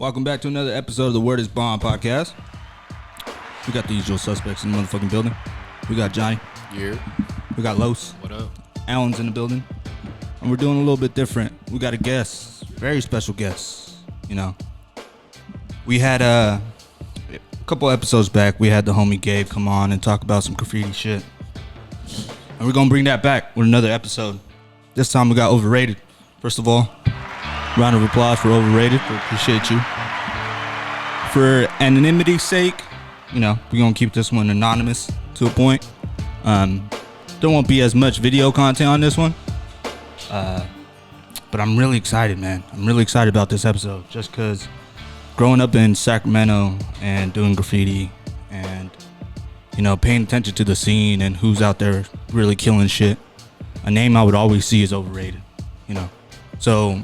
Welcome back to another episode of the Word is Bond podcast. We got the usual suspects in the motherfucking building. We got Johnny. Yeah. We got Los. What up? Alan's in the building. And we're doing a little bit different. We got a guest. Very special guest. You know. We had a couple episodes back, we had the homie Gabe come on and talk about some graffiti shit. And we're going to bring that back with another episode. This time we got Overrated. First of all, round of applause for Overrated. We appreciate you. For anonymity's sake, you know, we're going to keep this one anonymous to a point. There won't be as much video content on this one. But I'm really excited, man. I'm really excited about this episode just because growing up in Sacramento and doing graffiti and, you know, paying attention to the scene and who's out there really killing shit, a name I would always see is Overrated, you know. So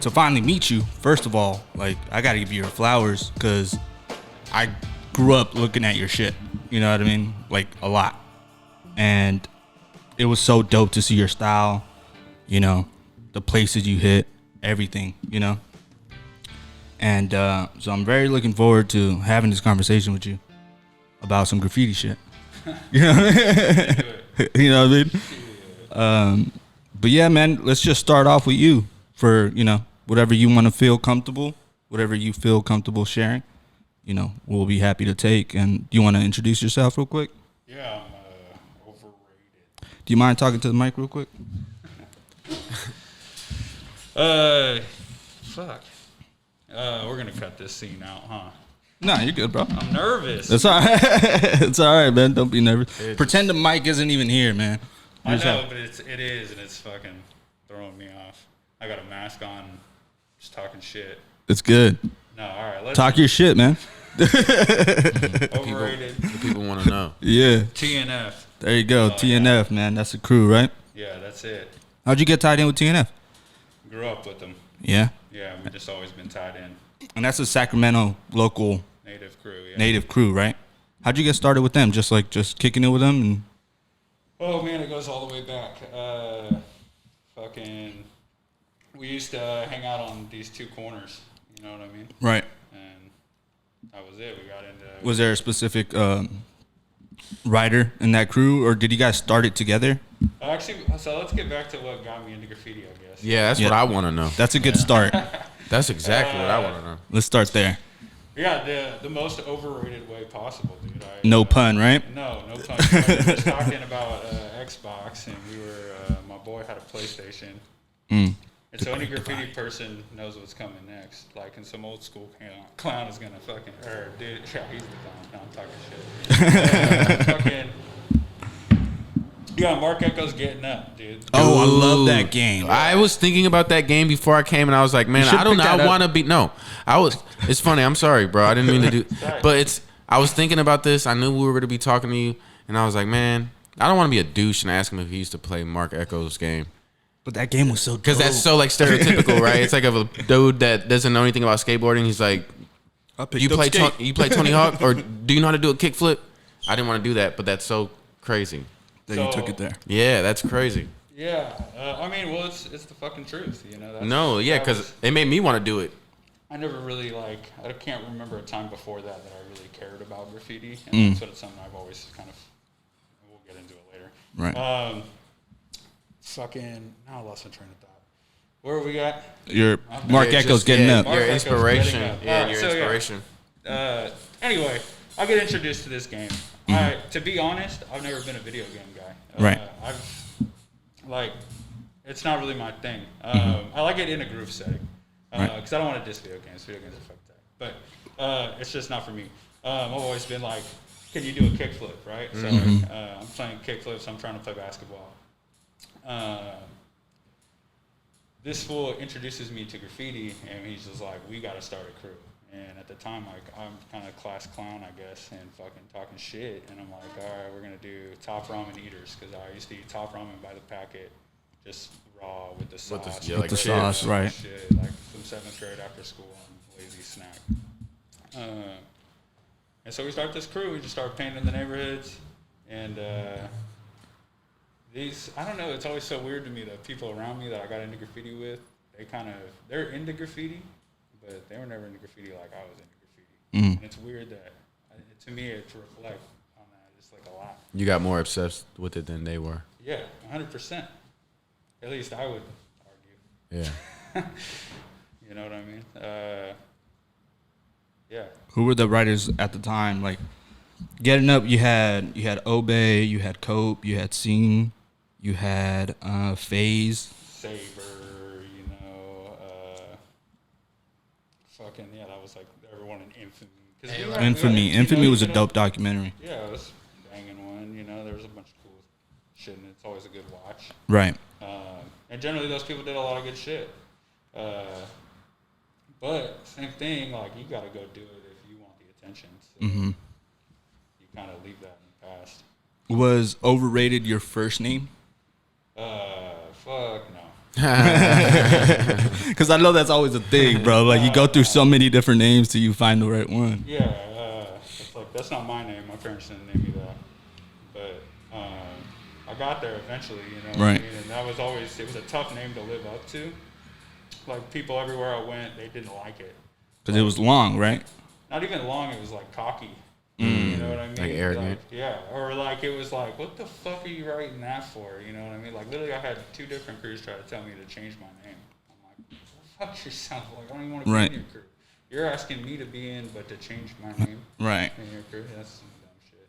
to finally meet you, first of all, like, I gotta give you your flowers because I grew up looking at your shit, you know what I mean? Like, a lot. And it was so dope to see your style, you know, the places you hit, everything, you know. And so I'm very looking forward to having this conversation with you about some graffiti shit. You know what I mean? You know what I mean? But yeah, man, let's just start off with you for, you know, whatever you want to feel comfortable, whatever you feel comfortable sharing, you know, we'll be happy to take. And do you want to introduce yourself real quick? Yeah, I'm overrated. Do you mind talking to the mic real quick? Fuck. We're gonna cut this scene out, huh? Nah, you're good, bro. I'm nervous. It's all right. It's all right, man. Don't be nervous. Pretend the mic isn't even here, man. I know, but it is, and it's fucking throwing me off. I got a mask on, just talking shit. It's good. No, all right. Let's Talk your shit, man. Overrated. The people want to know. Yeah. TNF. There you go. TNF, man. That's the crew, right? Yeah, that's it. How'd you get tied in with TNF? Grew up with them. Yeah. Yeah, we've just always been tied in. And that's a Sacramento local Native crew, yeah. native crew, right? How'd you get started with them? Just kicking it with them? And Oh, man, it goes all the way back. We used to hang out on these two corners. You know what I mean? right. And that was it. We got into... Was there a specific writer in that crew, or did you guys start it together? Actually, so let's get back to what got me into graffiti, I guess. Yeah, that's what I want to know. That's a good start. That's exactly what I want to know. Let's start there. Yeah, the most overrated way possible, dude. No pun, right? No pun. We were just talking about Xbox, and my boy had a PlayStation. And so any graffiti person knows what's coming next. Like, in some old school clown is gonna fucking, dude, yeah, he's the clown. No, I'm talking shit. Yeah, Mark Echo's Getting Up, dude. Oh, I love that game. I was thinking about that game before I came, and I was like, man, I don't know. I want to be. No, it's funny. I'm sorry, bro. I didn't mean to do. But I was thinking about this. I knew we were going to be talking to you, and I was like, man, I don't want to be a douche and ask him if he used to play Mark Echo's game. But that game was so dope. Because that's so, like, stereotypical, right? It's like of a dude that doesn't know anything about skateboarding. He's like, you play Tony Hawk, or do you know how to do a kickflip? I didn't want to do that, but that's so crazy. That you took it there. Yeah, that's crazy. Yeah, I mean, well, it's the fucking truth, you know. Because it made me want to do it. I never really, I can't remember a time before that I really cared about graffiti, and that's what something I've always kind of, we'll get into it later. Right. Now I lost my train of thought. Where we got? Your Mark Echo's Getting Up. Your inspiration. Yeah, your inspiration. Anyway, I get introduced to this game. To be honest, I've never been a video game guy. Right. It's not really my thing. I like it in a groove setting because I don't want to diss video games. Video games are fucked up. But it's just not for me. I've always been like, can you do a kickflip, right? So I'm playing kickflips. I'm trying to play basketball. This fool introduces me to graffiti, and he's just like, we got to start a crew. And at the time, I'm kind of class clown, I guess, and fucking talking shit. And I'm like, all right, we're going to do top ramen eaters, because I used to eat top ramen by the packet, just raw with the sauce. With the sauce, right. Shit, like from 7th grade after school on lazy snack. And so we start this crew. We just start painting the neighborhoods. And I don't know, it's always so weird to me that people around me that I got into graffiti with, they're into graffiti, but they were never into graffiti like I was into graffiti. Mm. And it's weird that, to me, it reflects on that. It's like a lot. You got more obsessed with it than they were. Yeah, 100%. At least I would argue. Yeah. You know what I mean? Yeah. Who were the writers at the time? Like, Getting Up, you had Obey, you had Cope, you had Scene, you had FaZe. Saber, you know, fucking, yeah, that was like everyone in Infamy. Infamy was a dope documentary. Yeah, it was a banging one, you know, there was a bunch of cool shit, and it's always a good watch. Right. And generally those people did a lot of good shit. But same thing, like, you gotta go do it if you want the attention. So you kind of leave that in the past. Was Overrated your first name? Fuck no. Because I know that's always a thing, bro. Like, you go through so many different names till you find the right one. Yeah, it's like, that's not my name. My parents didn't name me that. But I got there eventually, you know what I mean? And that was always, it was a tough name to live up to. Like, people everywhere I went, they didn't like it. Because it was long, right? Not even long, it was like cocky. You know what I mean? Like arrogant. Like, yeah, or like it was like, what the fuck are you writing that for? You know what I mean? Like, literally, I had 2 different crews try to tell me to change my name. I'm like, fuck yourself. Like, I don't even want to be in your crew. You're asking me to be in, but to change my name right in your crew? That's some dumb shit.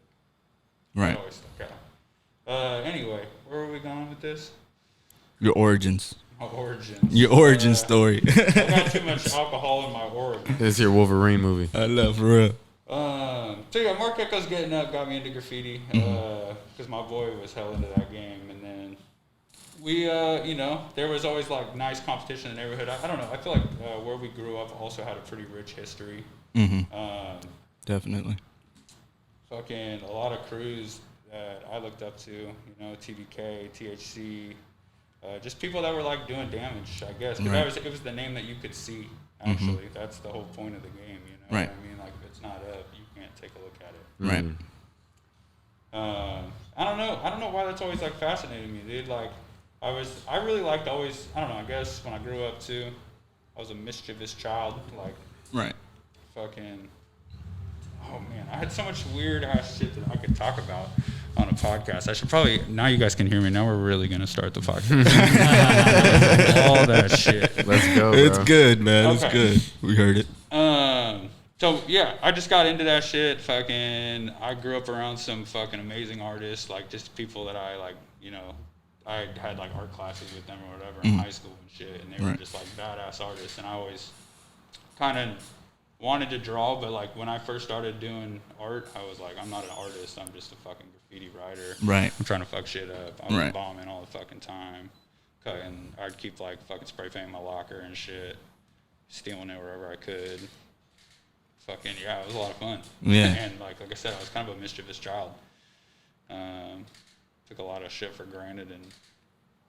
Right. That always stuck out. Anyway, where were we going with this? Your origins. My origins. Your origin story. I got too much alcohol in my origins. It's your Wolverine movie. I love, for real. So yeah, Mark Echo's Getting Up got me into graffiti because my boy was hell into that game, and then we, you know, there was always like nice competition in the neighborhood. I don't know. I feel like where we grew up also had a pretty rich history. Definitely. Fucking a lot of crews that I looked up to, you know, TBK, THC, just people that were like doing damage, I guess. Because it was the name that you could see. Actually, that's the whole point of the game. You know what I mean? Like, if it's not up, you can't take a look at it. Right. I don't know why that's always like fascinating me, dude. Like, I really liked always, I don't know, I guess when I grew up too, I was a mischievous child. Like, fucking, oh man, I had so much weird ass shit that I could talk about on a podcast. I should probably, now you guys can hear me. Now we're really going to start the podcast. All that shit. Let's go, bro. It's good, man. Okay. It's good. We heard it. So yeah, I just got into that shit. Fucking, I grew up around some fucking amazing artists, like just people that I like, you know, I had like art classes with them or whatever in high school and shit, and they were just like badass artists. And I always kind of wanted to draw, but like when I first started doing art, I was like, I'm not an artist. I'm just a fucking graffiti writer. Right. I'm trying to fuck shit up. I was bombing all the fucking time. And I'd keep like fucking spray painting my locker and shit, stealing it wherever I could. Fucking, yeah, it was a lot of fun. Yeah. And like I said, I was kind of a mischievous child. Took a lot of shit for granted and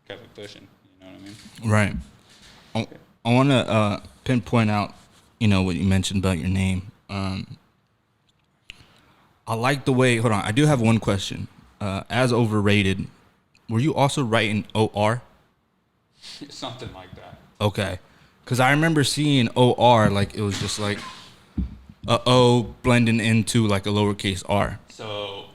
kept it pushing. You know what I mean? Right. I want to pinpoint out, you know, what you mentioned about your name. I like the way, hold on, I do have one question. As Overrated, were you also writing OR? Something like that. Okay. Because I remember seeing OR, like it was just like a O blending into like a lowercase r. So,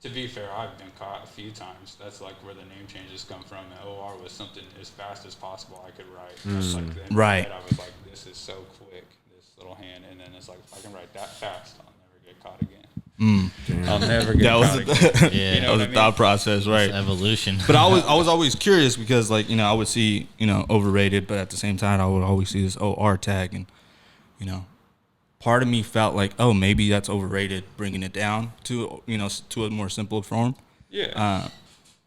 to be fair, I've been caught a few times. That's like where the name changes come from. And OR was something as fast as possible I could write. That's like the right. I was like, this is so quick, this little hand. And then it's like, if I can write that fast, I'll never get caught again. I'll never get caught again. Yeah, you know that was a thought process, right? It's evolution. But I was always curious because, like, you know, I would see, you know, Overrated, but at the same time, I would always see this OR tag, and, you know, part of me felt like, oh, maybe that's overrated, bringing it down to, you know, to a more simple form. Yeah.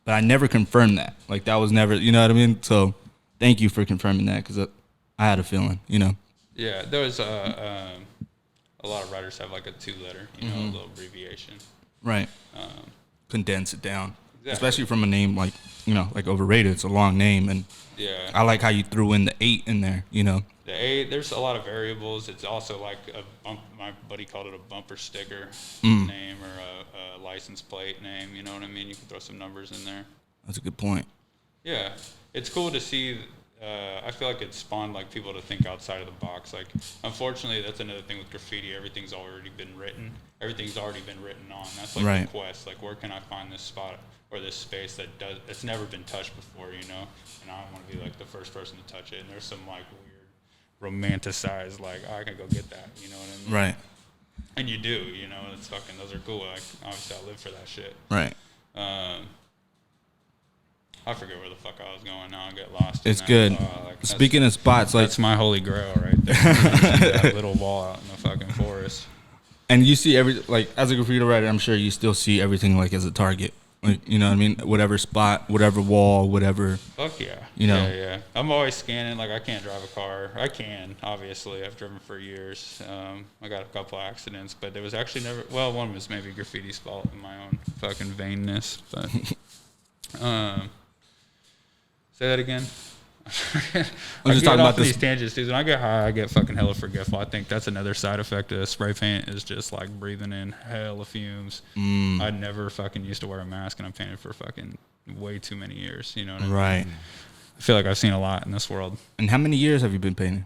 But I never confirmed that. Like, that was never, you know what I mean? So thank you for confirming that, because I had a feeling, you know. Yeah, there was a lot of writers have like a 2-letter, you know, a little abbreviation. Right. Condense it down. Exactly. Especially from a name like, you know, like Overrated. It's a long name, and yeah, I like how you threw in the 8 in there, you know. The 8, there's a lot of variables. It's also like my buddy called it a bumper sticker name or a license plate name, you know what I mean? You can throw some numbers in there. That's a good point. Yeah, it's cool to see I feel like it spawned like people to think outside of the box. Like, unfortunately, that's another thing with graffiti. Everything's already been written. Everything's already been written on. That's like the quest. Like, where can I find this spot or this space that's never been touched before, you know? And I want to be like the first person to touch it. And there's some like weird, romanticized like, oh, I can go get that. You know what I mean? Right. And you do. You know, it's fucking. Those are cool. Like, obviously, I live for that shit. Right. I forget where the fuck I was going now. I get lost. It's good. Like, speaking of spots, like that's my holy grail right there. That little wall out in the fucking forest. And you see like as a graffiti writer, I'm sure you still see everything like as a target. Like, you know what I mean? Whatever spot, whatever wall, whatever. Fuck yeah. You know? Yeah. I'm always scanning. Like, I can't drive a car. I can, obviously. I've driven for years. I got a couple accidents, but there was actually never. Well, one was maybe graffiti's fault in my own fucking vainness. But say that again. I'm just talking about these tangents, dude. When I get high, I get fucking hella forgetful. I think that's another side effect of spray paint is just like breathing in hella fumes. I never fucking used to wear a mask, and I'm painted for fucking way too many years. You know what I mean? Right. I feel like I've seen a lot in this world. And how many years have you been painting?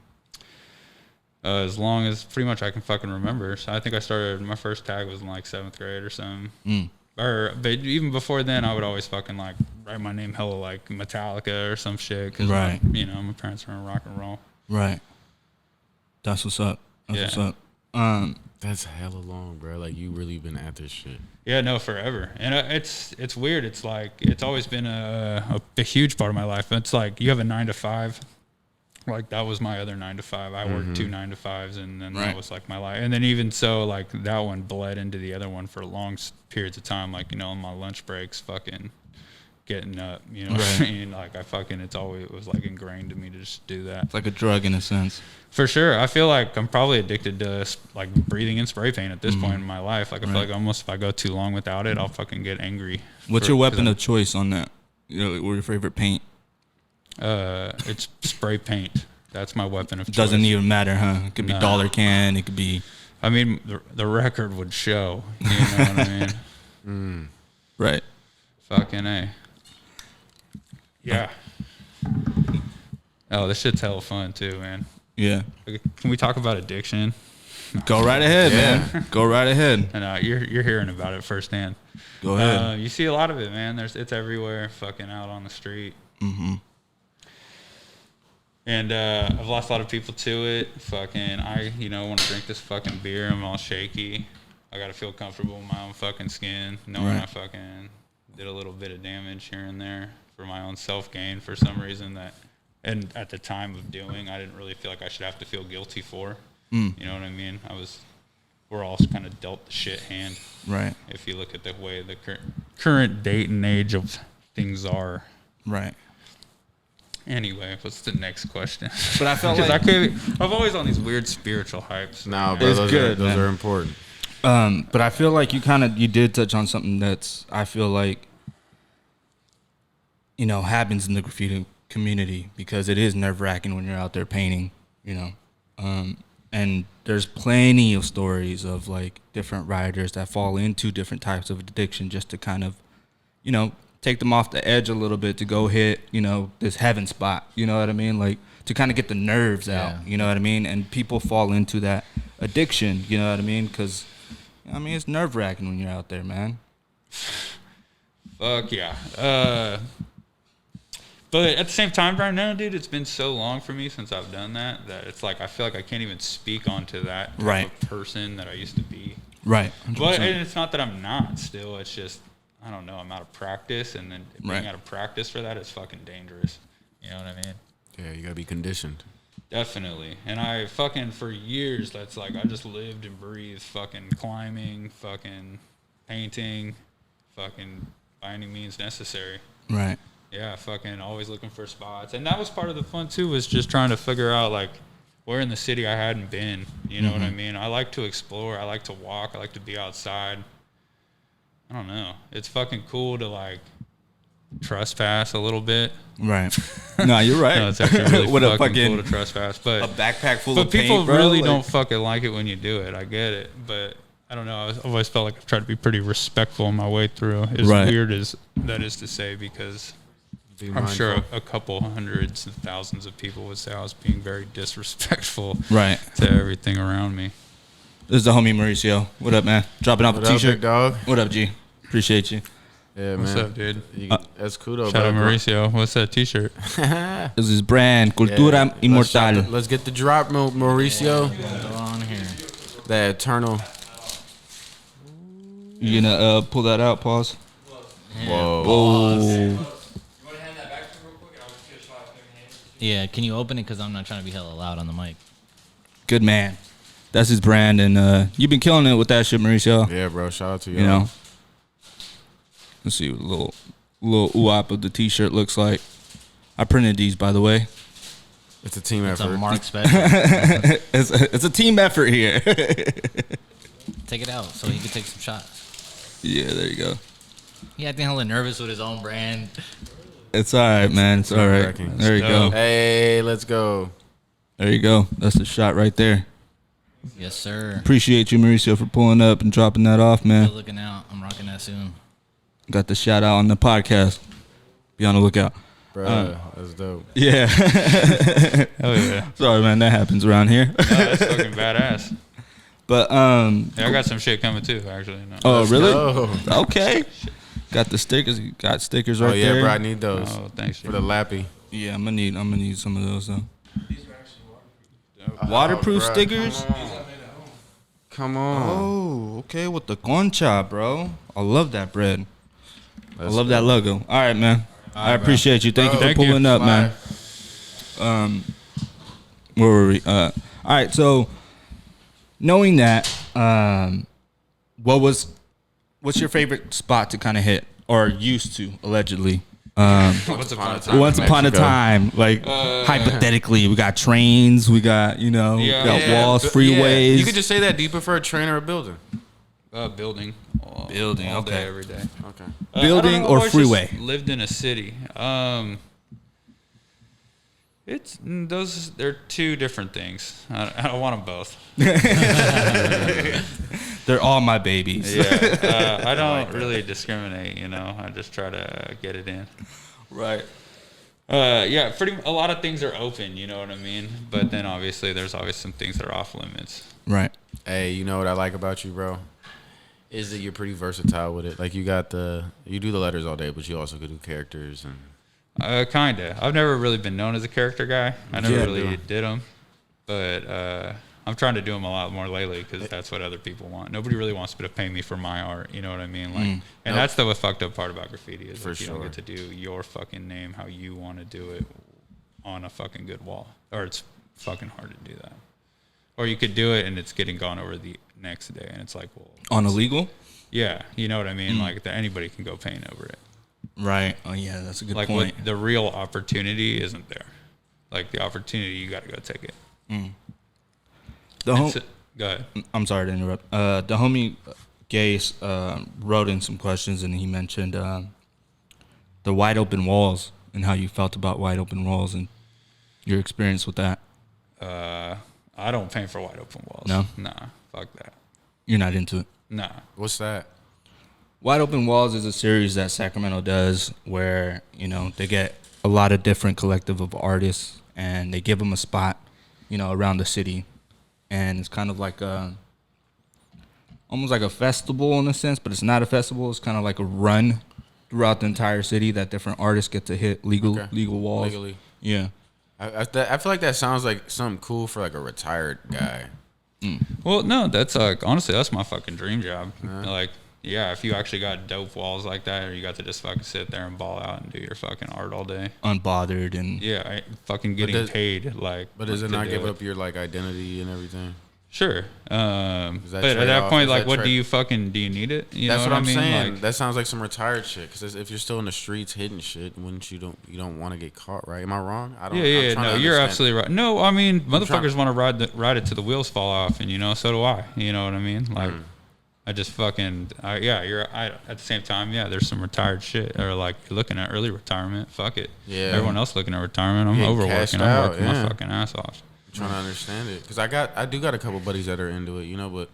As long as pretty much I can fucking remember. So I think I started, my first tag was in like 7th grade or something. But even before then, I would always fucking like write my name hella like Metallica or some shit. Cause right. My parents were in rock and roll. Right. That's what's up. That's what's up. That's hella long, bro. Like, you really been at this shit. Yeah, no, forever. And it's weird. It's like, it's always been a huge part of my life. It's like, you have a 9 to 5. Like, that was my other 9 to 5. I worked 2 9 to 5s, and then that was like my life. And then even so, like, that one bled into the other one for long periods of time. Like, you know, on my lunch breaks, fucking getting up, you know what I mean? Like, it was like ingrained to me to just do that. It's like a drug in a sense. For sure. I feel like I'm probably addicted to like breathing in spray paint at this point in my life. Like, I feel like almost if I go too long without it, I'll fucking get angry. What's your weapon of choice on that? You know, what's your favorite paint? It's spray paint. That's my weapon of choice. Doesn't even matter, huh? It could be dollar can. It could be. I mean, the record would show. You know what I mean? Right. Fucking A. Yeah. Oh, this shit's hella fun too, man. Yeah. Can we talk about addiction? Go right ahead, man. Go right ahead. And you're hearing about it firsthand. Go ahead. You see a lot of it, man. It's everywhere. Fucking out on the street. And I've lost a lot of people to it. Fucking, I want to drink this fucking beer. I'm all shaky. I got to feel comfortable in my own fucking skin, knowing I fucking did a little bit of damage here and there for my own self-gain for some reason and at the time of doing, I didn't really feel like I should have to feel guilty for. You know what I mean? We're all kind of dealt the shit hand. Right. If you look at the way the current date and age of things are. Right. Anyway, what's the next question? But I felt like I'm always on these weird spiritual hypes. No, bro, those are important. But I feel like you did touch on something that's, I feel like, you know, happens in the graffiti community because it is nerve-wracking when you're out there painting, you know. And there's plenty of stories of like different writers that fall into different types of addiction just to kind of, you know, take them off the edge a little bit to go hit, you know, this heaven spot, you know what I mean? Like to kind of get the nerves out, you know what I mean? And people fall into that addiction, you know what I mean? Because, I mean, it's nerve-wracking when you're out there, man. Fuck yeah. But at the same time right now, dude, it's been so long for me since I've done that it's like I feel like I can't even speak onto that type of person that I used to be. Right. 100%. But and it's not that I'm not still. It's just, I don't know, I'm out of practice, and then being out of practice for that is fucking dangerous. You know what I mean? Yeah, you gotta be conditioned. Definitely. And I fucking, for years, that's like, I just lived and breathed fucking climbing, fucking painting, fucking by any means necessary. Right. Yeah, fucking always looking for spots. And that was part of the fun, too, was just trying to figure out, like, where in the city I hadn't been. You know what I mean? I like to explore. I like to walk. I like to be outside. I don't know. It's fucking cool to, like, trespass a little bit. Right. No, you're right. No, it's actually really fucking cool to trespass. But a backpack full of paint, But people bro, really like, don't fucking like it when you do it. I get it. But I don't know. I've always felt like I've tried to be pretty respectful on my way through. As weird as that is to say, because I'm sure a couple hundreds of thousands of people would say I was being very disrespectful to everything around me. This is the homie Mauricio. What up, man? Dropping off a t-shirt. Big dog? What up, G? Appreciate you. Yeah, What's man. up, dude? That's cool, though. Shout out Mauricio. What's that t-shirt? This is brand Cultura Inmortal. Let's get the drop, Mauricio. Go on here. That eternal. You gonna pull that out? Pause. Whoa. Whoa. Yeah, can you open it? Because I'm not trying to be hella loud on the mic. Good man. That's his brand, and you've been killing it with that shit, Mauricio. Yeah, bro. Shout out to you. You know. Let's see what a little UOP of the t-shirt looks like. I printed these, by the way. It's a team It's effort. a Mark special. it's a team effort here. Take it out so he can take some shots. Yeah, there you go. He acting hella nervous with his own brand. It's all right, man. It's all right. There you go. Hey, let's go. There you go. That's the shot right there. Yes, sir. Appreciate you, Mauricio, for pulling up and dropping that off, man. Still looking out. I'm rocking that soon. Got the shout out on the podcast. Be on the lookout. Bro, that's dope. Yeah. Hell yeah. Sorry, man. That happens around here. No, that's fucking badass. But Yeah, I got some shit coming too, actually. No. Oh, really? go. Okay. Got the stickers. Got stickers right Oh, yeah, there. bro. I need those. Oh, thanks. For the lappy. Yeah, I'm gonna need some of those though. Waterproof bro, stickers. Come on. Oh, okay, with the concha, bro. I love that bread. I love that logo. All right, man. I appreciate you. Thank you for pulling up, man. Where were we? All right, so knowing that, what's your favorite spot to kind of hit or used to allegedly? Once upon a time. Once upon a time, like hypothetically, we got trains, we got we got walls, freeways. Yeah. You could just say that. Do you prefer a train or a building? Building. Building, all okay. day, every day. Okay. Building I don't know, or I've always freeway? just lived in a city. They're two different things. I don't want them both. They're all my babies. Yeah, I don't really discriminate. I just try to get it in. Right. Yeah, a lot of things are open. You know what I mean? But then obviously there's always some things that are off limits. Right. Hey, you know what I like about you, bro? Is that you're pretty versatile with it. Like you do the letters all day, but you also could do characters and. Kinda. I've never really been known as a character guy. I never really do. did them, but I'm trying to do them a lot more lately because that's what other people want. Nobody really wants to pay me for my art. You know what I mean? Like, and that's the fucked up part about graffiti is that you don't get to do your fucking name how you want to do it on a fucking good wall, or it's fucking hard to do that. Or you could do it and it's getting gone over the next day, and it's like, well, On illegal? yeah, you know what I mean? Like anybody can go paint over it. Right. Oh yeah, that's a good Like point. the real opportunity isn't there. Like the opportunity, you got to go take it. Go ahead. I'm sorry to interrupt. The homie Gase wrote in some questions, and he mentioned the wide open walls and how you felt about wide open walls and your experience with that. I don't paint for wide open walls. No? Nah, fuck that. You're not into it. Nah. What's that? Wide Open Walls is a series that Sacramento does where, they get a lot of different collective of artists and they give them a spot, around the city. And it's kind of like almost like a festival in a sense, but it's not a festival. It's kind of like a run throughout the entire city that different artists get to hit legal walls. Legally. Yeah. I feel like that sounds like something cool for like a retired guy. Well, no, that's honestly, that's my fucking dream job. Like, yeah, if you actually got dope walls like that, or you got to just fucking sit there and ball out and do your fucking art all day. Unbothered and Yeah, fucking getting paid. Like, But does it to not do give it. up your like identity and everything? Sure. But at trade-off? that point, Is like, that what trade- do you need it? You That's know what I'm I mean? saying. Like, That sounds like some retired shit. Because if you're still in the streets hitting shit, wouldn't you don't want to get caught, right? Am I wrong? I don't. yeah. I'm trying No, to you're understand. absolutely right. No, I mean, trying- motherfuckers want to ride it till the wheels fall off, and so do I. You know what I mean? Like, I just fucking at the same time, there's some retired shit, or like you're looking at early retirement. Fuck it. Yeah. Everyone else looking at retirement. I'm Getting overworking. cashed I'm out, working yeah. my fucking ass off. I'm trying to understand it because I do got a couple buddies that are into it, but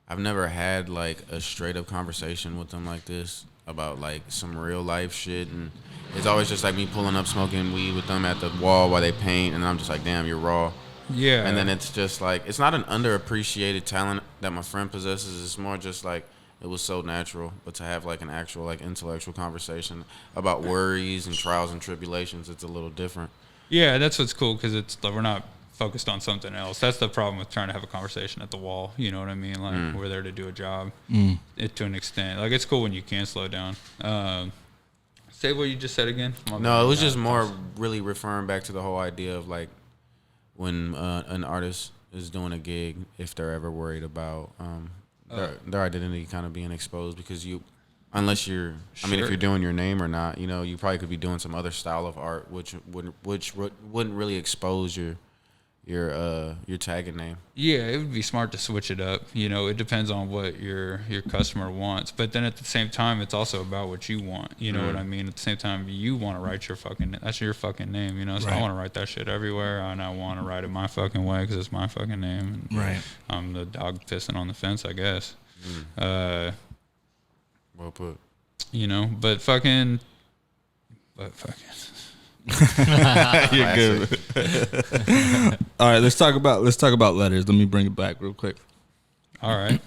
I've never had like a straight up conversation with them like this, about like some real life shit, and it's always just like me pulling up smoking weed with them at the wall while they paint, and I'm just like, damn, you're raw. Yeah. And then it's just like, it's not an underappreciated talent that my friend possesses. It's more just like, it was so natural. But to have like an actual like intellectual conversation about worries and trials and tribulations, it's a little different. Yeah, that's what's cool, because it's we're not focused on something else. That's the problem with trying to have a conversation at the wall. You know what I mean? Like we're there to do a job to an extent. Like, it's cool when you can slow down. Say what you just said again. No, it was just more really referring back to the whole idea of like, when an artist is doing a gig, if they're ever worried about their identity kind of being exposed, because unless you're, I mean, if you're doing your name or not, you know, you probably could be doing some other style of art, which wouldn't really expose your tagging name. Yeah, it would be smart to switch it up. You know, it depends on what your customer wants. But then at the same time, it's also about what you want. You know what I mean? At the same time, you want to write that's your fucking name, you know? So I want to write that shit everywhere, and I want to write it my fucking way because it's my fucking name. And I'm the dog pissing on the fence, I guess. Well put. You know, but fucking. You're good. All right, let's talk about letters. Let me bring it back real quick. All right.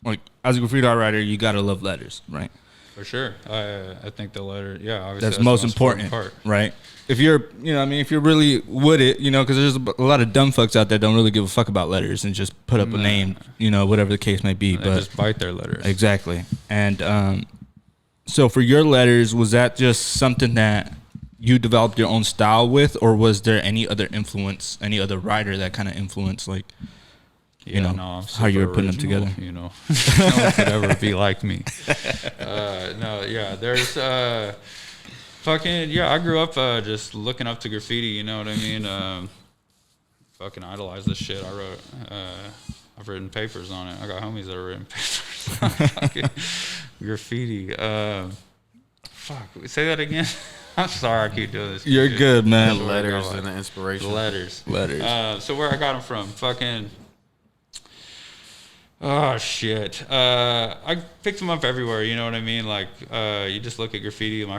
Like, as a graffiti art writer, you gotta love letters, right? For sure. I think the letter, obviously that's the most important part, right? If you're, you know, I mean, if you're really with it, you know, because there's a lot of dumb fucks out there that don't really give a fuck about letters and just put up a name, you know, whatever the case may be. They but just bite their letters. Exactly. And so for your letters, was that just something that you developed your own style with, or was there any other influence, any other writer that kind of influenced, like, you know, how you were putting them together? You know, no one could ever be like me. There's I grew up just looking up to graffiti. You know what I mean? Fucking idolize this shit. I've written papers on it. I got homies that have written papers on fucking graffiti. Say that again. I'm sorry I keep doing this. You're good, man. The letters and the inspiration. The letters. So where I got them from? Fucking. Oh, shit. I picked them up everywhere, you know what I mean? Like, you just look at graffiti. My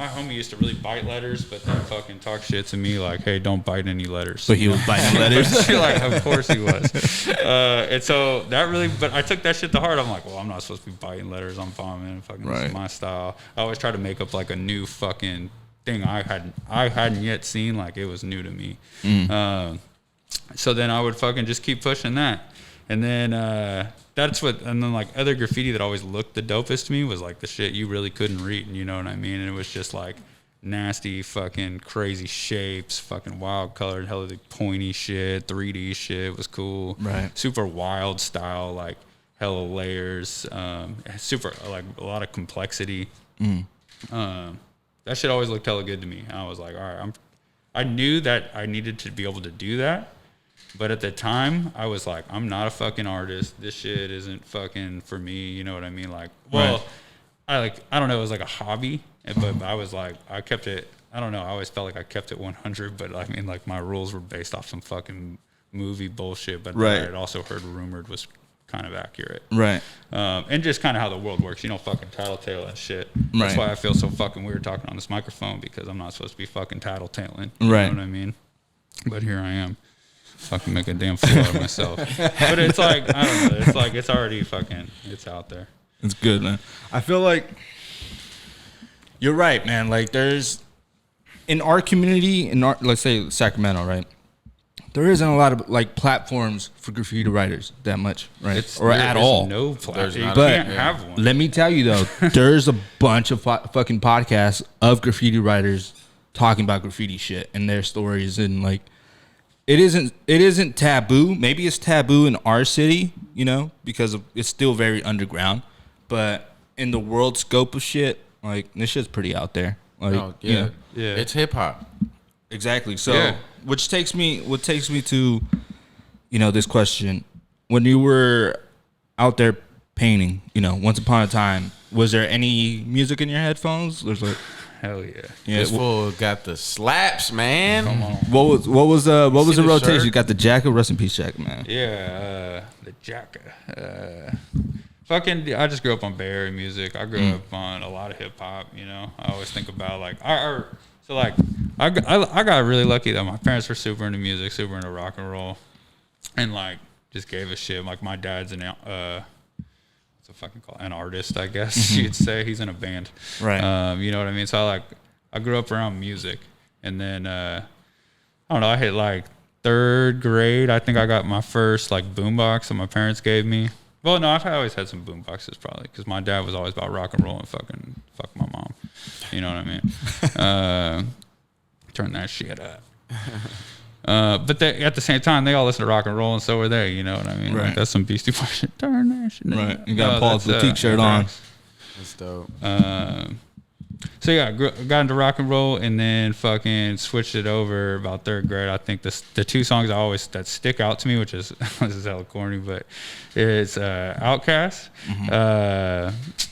homie used to really bite letters, but then fucking talk shit to me like, hey, don't bite any letters. But he was biting letters? Like, of course he was. And so that really, but I took that shit to heart. I'm like, well, I'm not supposed to be biting letters. I'm bombing. Fucking This is my style. I always try to make up like a new fucking thing I hadn't yet seen. Like, it was new to me. So then I would fucking just keep pushing that. And then like other graffiti that always looked the dopest to me was like the shit you really couldn't read, you know what I mean? And it was just like nasty fucking crazy shapes, fucking wild colored, hella pointy shit, 3D shit was cool. Right. Super wild style, like hella layers, super like a lot of complexity. That shit always looked hella good to me. I was like, all right, I knew that I needed to be able to do that. But at the time, I was like, I'm not a fucking artist. This shit isn't fucking for me. You know what I mean? Like, well, I don't know. It was like a hobby, but I was like, I kept it. I don't know. I always felt like I kept it 100. But I mean, like, my rules were based off some fucking movie bullshit. But I had also heard rumored was kind of accurate. Right. And just kind of how the world works. You know, fucking tattletale and shit. That's why I feel so fucking weird talking on this microphone, because I'm not supposed to be fucking tattletaling. You know what I mean? But here I am. Fucking make a damn fool out of myself. But it's like, I don't know. It's like, it's already fucking, it's out there. It's good, man. I feel like you're right, man. Like, there's, in our community, let's say Sacramento, right? There isn't a lot of like platforms for graffiti writers that much, right? Or at all. No platform. You but can't have one. Let me tell you though, there's a bunch of fucking podcasts of graffiti writers talking about graffiti shit and their stories, and like, it isn't taboo. Maybe it's taboo in our city, you know, because it's still very underground. But in the world scope of shit, like, this shit's pretty out there. Like, yeah, it's hip hop. Exactly. So, which takes me to, you know, this question: when you were out there painting, you know, once upon a time, was there any music in your headphones? Was like, hell yeah. This fool got the slaps, man. Come on. What was the rotation? Shirt? You got the jacket. Rest in peace, jacket, man. Yeah, the jacket. Fucking, I just grew up on Bay Area music. I grew up on a lot of hip hop. You know, I always think about like, I got really lucky that my parents were super into music, super into rock and roll, and like just gave a shit. Like my dad's an what's it fucking called, an artist, I guess you'd say. He's in a band, right? You know what I mean? So I grew up around music, and then I don't know. I hit like 3rd grade. I think I got my first like boombox that my parents gave me. Well, no, I've always had some boom boxes probably because my dad was always about rock and roll and fuck my mom. You know what I mean? Turn that shit up. But at the same time, they all listen to rock and roll, and so are they. You know what I mean? Right. Like, that's some Beastie Boys shit. Turn that shit up. Right. You got Paul's boutique shirt on. That's dope. So yeah, got into rock and roll, and then fucking switched it over about 3rd grade. I think the 2 songs that stick out to me, which is this is hella corny, but it's Outkast,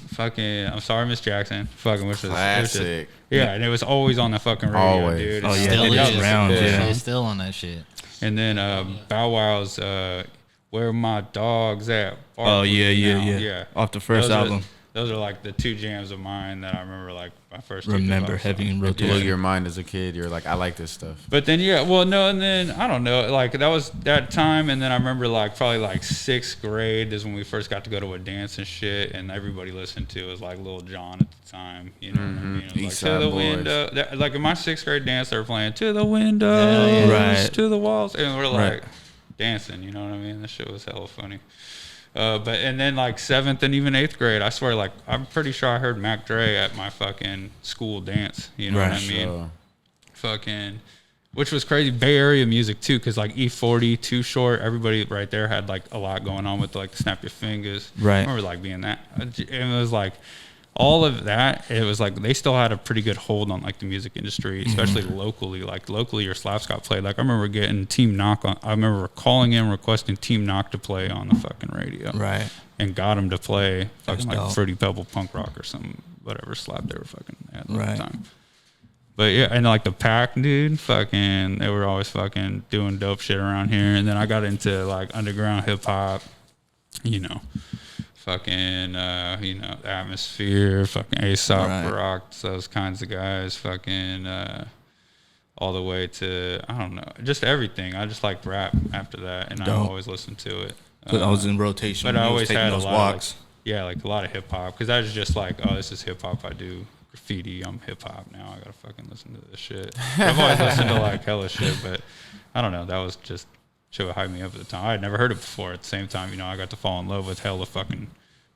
fucking I'm Sorry Miss Jackson, fucking which was classic. Yeah, and it was always on the fucking radio, always. dude. Oh yeah, Still it is. rounds. Yeah. It's still on that shit. And then Bow Wow's Where My Dogs At. Oh yeah. Off the first album. Those are like the 2 jams of mine that I remember, like my first. Remember heavy in rotation. Blew your mind as a kid. You're like, I like this stuff. But then and then I don't know, like that was that time, and then I remember like probably like 6th grade is when we first got to go to a dance and shit, and everybody listened to was like Lil Jon at the time, you know what I mean? It was East like Side to the Boys. window, like in my 6th grade dance, they were playing to the windows, Right. to the walls, and we're like Right. dancing, you know what I mean? That shit was hella funny. And then like 7th and even 8th grade, I swear, like I'm pretty sure I heard Mac Dre at my fucking school dance. You know what I mean? Sure. Fucking, which was crazy. Bay Area music too, because like E40, Too Short, everybody right there had like a lot going on with like Snap Your Fingers. Right. I remember like being that. And it was like all of that. It was like they still had a pretty good hold on like the music industry, especially locally. Like locally, your slaps got played. Like I remember getting Team Knock on. I remember calling in requesting Team Knock to play on the fucking radio. Right. And got them to play fucking like dope. Fruity Pebble Punk Rock or some whatever slap they were fucking at Right. the time. But yeah, and like the Pack, dude, fucking, they were always fucking doing dope shit around here. And then I got into like underground hip hop, you know, fucking, the Atmosphere, fucking Aesop Right. Rock, those kinds of guys, fucking, all the way to, I don't know, just everything. I just liked rap after that, and I Dope. always listened to it. But I was in rotation. But when I he was always taking had a those lot walks. of, like a lot of hip hop, because I was just like, oh, this is hip hop. I do graffiti. I'm hip hop now. I gotta fucking listen to this shit. I've always listened to like hella shit, but I don't know. That was just shit would hype me up at the time. I had never heard it before. At the same time, you know, I got to fall in love with hella fucking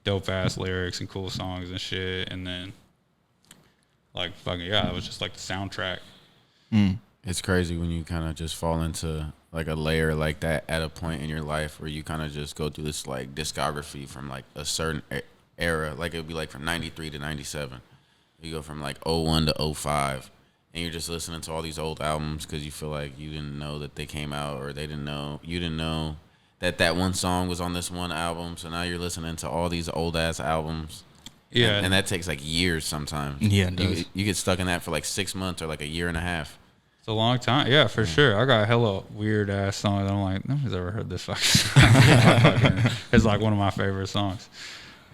dope ass lyrics and cool songs and shit. And then like fucking it was just like the soundtrack. It's crazy when you kind of just fall into like a layer like that at a point in your life where you kind of just go through this like discography from like a certain era. Like it would be like from 93 to 97. You go from like 01 to 05, and you're just listening to all these old albums because you feel like you didn't know that they came out, or you didn't know that one song was on this one album. So now you're listening to all these old ass albums. Yeah. And that takes like years sometimes. Yeah, it does. You get stuck in that for like 6 months or like a year and a half. It's a long time. Yeah, for sure. I got hella weird ass songs that I'm like, nobody's ever heard this fucking song. It's like one of my favorite songs.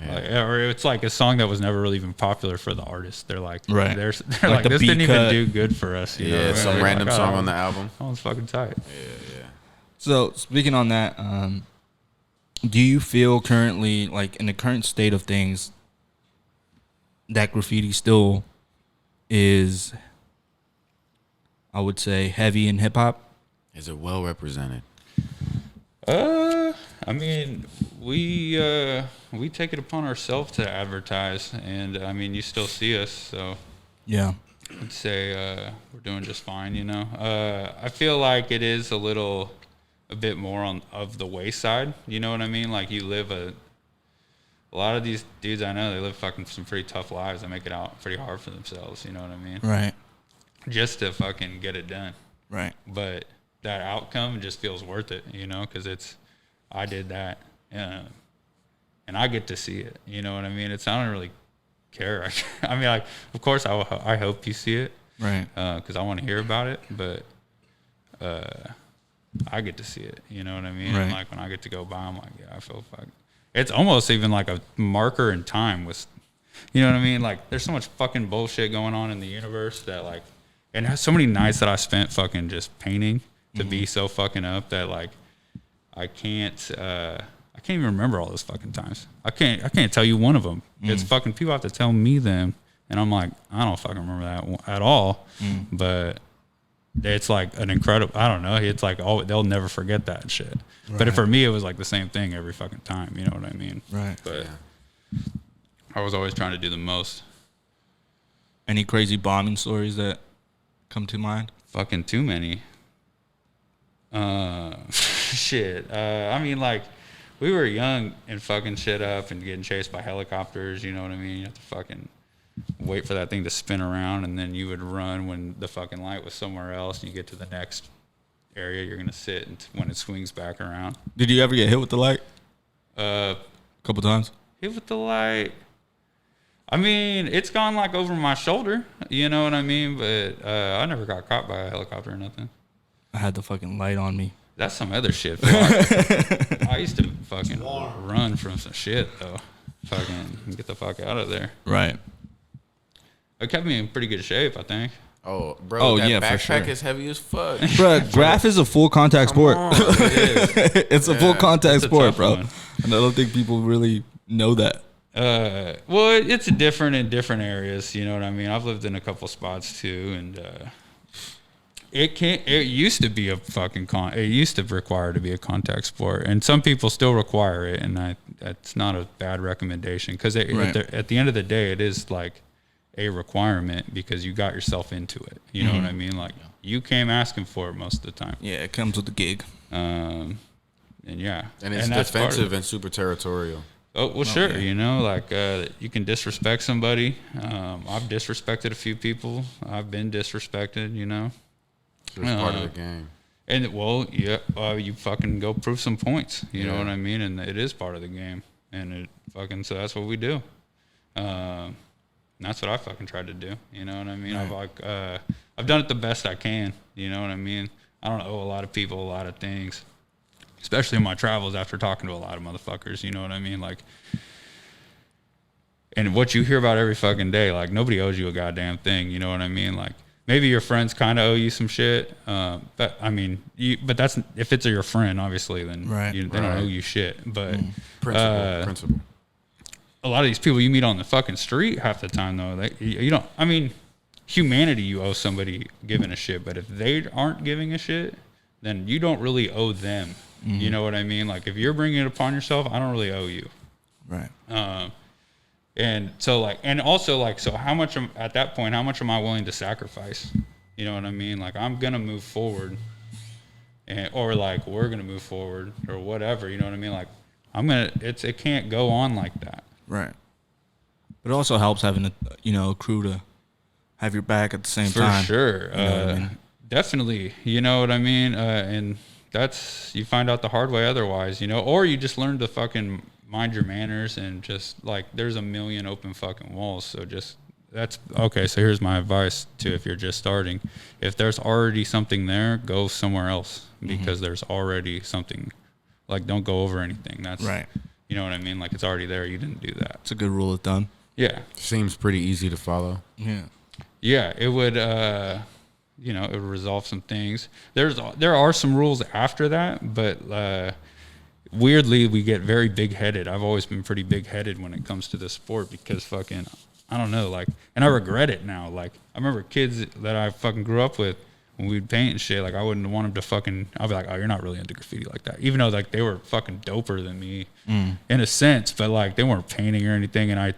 Yeah. Like, or it's like a song that was never really even popular for the artist. They're like, Right. They're Like like, the this beat didn't even cut. do good for us. You know? Yeah, some They're random like, song oh, on the album. That one's fucking tight. Yeah. So speaking on that, do you feel currently, like in the current state of things, that graffiti still is, I would say, heavy in hip hop? Is it well represented? I mean, we take it upon ourselves to advertise, and I mean, you still see us, so Yeah. I'd say we're doing just fine. You know, I feel like it is a bit more of the wayside. You know what I mean? Like you live a lot of these dudes I know, they live fucking some pretty tough lives. They make it out pretty hard for themselves. You know what I mean? Right. Just to fucking get it done. Right. But that outcome just feels worth it, you know, because I did that, and I get to see it. You know what I mean? I don't really care. I mean, like, of course, I hope you see it, Right. Because I want to hear about it, but I get to see it. You know what I mean? Right. And like when I get to go by, I'm like, yeah, I feel fucking. it's almost even like a marker in time with, you know what I mean? Like, there's so much fucking bullshit going on in the universe that, like, and so many nights that I spent fucking just painting to be so fucking up that, like, I can't even remember all those fucking times. I can't tell you one of them. It's fucking, people have to tell me them, and I'm like, I don't fucking remember that at all. But it's like an incredible, I don't know. It's like, they'll never forget that shit. Right. But for me, it was like the same thing every fucking time. You know what I mean? Right. But I was always trying to do the most. Any crazy bombing stories that come to mind? Fucking too many. Shit. I mean, like, we were young and fucking shit up and getting chased by helicopters. You know what I mean? You have to fucking wait for that thing to spin around, and then you would run when the fucking light was somewhere else, and you get to the next area you're gonna sit and when it swings back around. Did you ever get hit with the light? A couple times. Hit with the light. I mean, it's gone like over my shoulder. You know what I mean? But I never got caught by a helicopter or nothing. I had the fucking light on me. That's some other shit. I used to fucking run from some shit though. Fucking get the fuck out of there. Right. It kept me in pretty good shape, I think. Oh, bro, that backpack is heavy as fuck. Bro, graph is a full contact sport. It's a full contact sport, bro. And I don't think people really know that. Well, it's different in different areas. You know what I mean? I've lived in a couple spots too, and it used to be a fucking it used to require to be a contact sport, and some people still require it, and that's not a bad recommendation because at the end of the day, it is like a requirement because you got yourself into it. You know what I mean? Like, you came asking for it most of the time. Yeah, it comes with the gig. And yeah. And it's defensive and super territorial. Oh, well, sure. Yeah. You know, like, you can disrespect somebody. I've disrespected a few people. I've been disrespected, you know. So it's part of the game. And, well, yeah, you fucking go prove some points. You know what I mean? And it is part of the game. And so that's what we do. And that's what I fucking tried to do. You know what I mean? Right. I've done it the best I can. You know what I mean? I don't owe a lot of people a lot of things, especially in my travels after talking to a lot of motherfuckers. You know what I mean? Like, and what you hear about every fucking day, like, nobody owes you a goddamn thing. You know what I mean? Like, maybe your friends kind of owe you some shit. But I mean, but that's, if it's your friend, obviously, then they don't owe you shit. But principle. A lot of these people you meet on the fucking street half the time, though, you don't, I mean, humanity, you owe somebody giving a shit, but if they aren't giving a shit, then you don't really owe them. You know what I mean? Like, if you're bringing it upon yourself, I don't really owe you. Right. And so, like, and also, like, so how much at that point, how much am I willing to sacrifice? You know what I mean? Like, I'm going to move forward, or like, we're going to move forward or whatever. You know what I mean? Like, it can't go on like that. Right. But it also helps having a crew to have your back at the same time. For sure. You know what I mean? Definitely. You know what I mean? And you find out the hard way otherwise, you know, or you just learn to fucking mind your manners and just, like, there's a million open fucking walls. So so here's my advice too, if you're just starting. If there's already something there, go somewhere else because there's already something. Like, don't go over anything. That's right. You know what I mean? Like, it's already there. You didn't do that. It's a good rule of thumb. Yeah. Seems pretty easy to follow. Yeah. Yeah, it would, it would resolve some things. There are some rules after that, but weirdly, we get very big-headed. I've always been pretty big-headed when it comes to this sport because fucking, I don't know, like, and I regret it now. Like, I remember kids that I fucking grew up with, when we'd paint and shit, like, I wouldn't want them to fucking, I'd be like, oh, you're not really into graffiti like that. Even though, like, they were fucking doper than me in a sense, but, like, they weren't painting or anything. And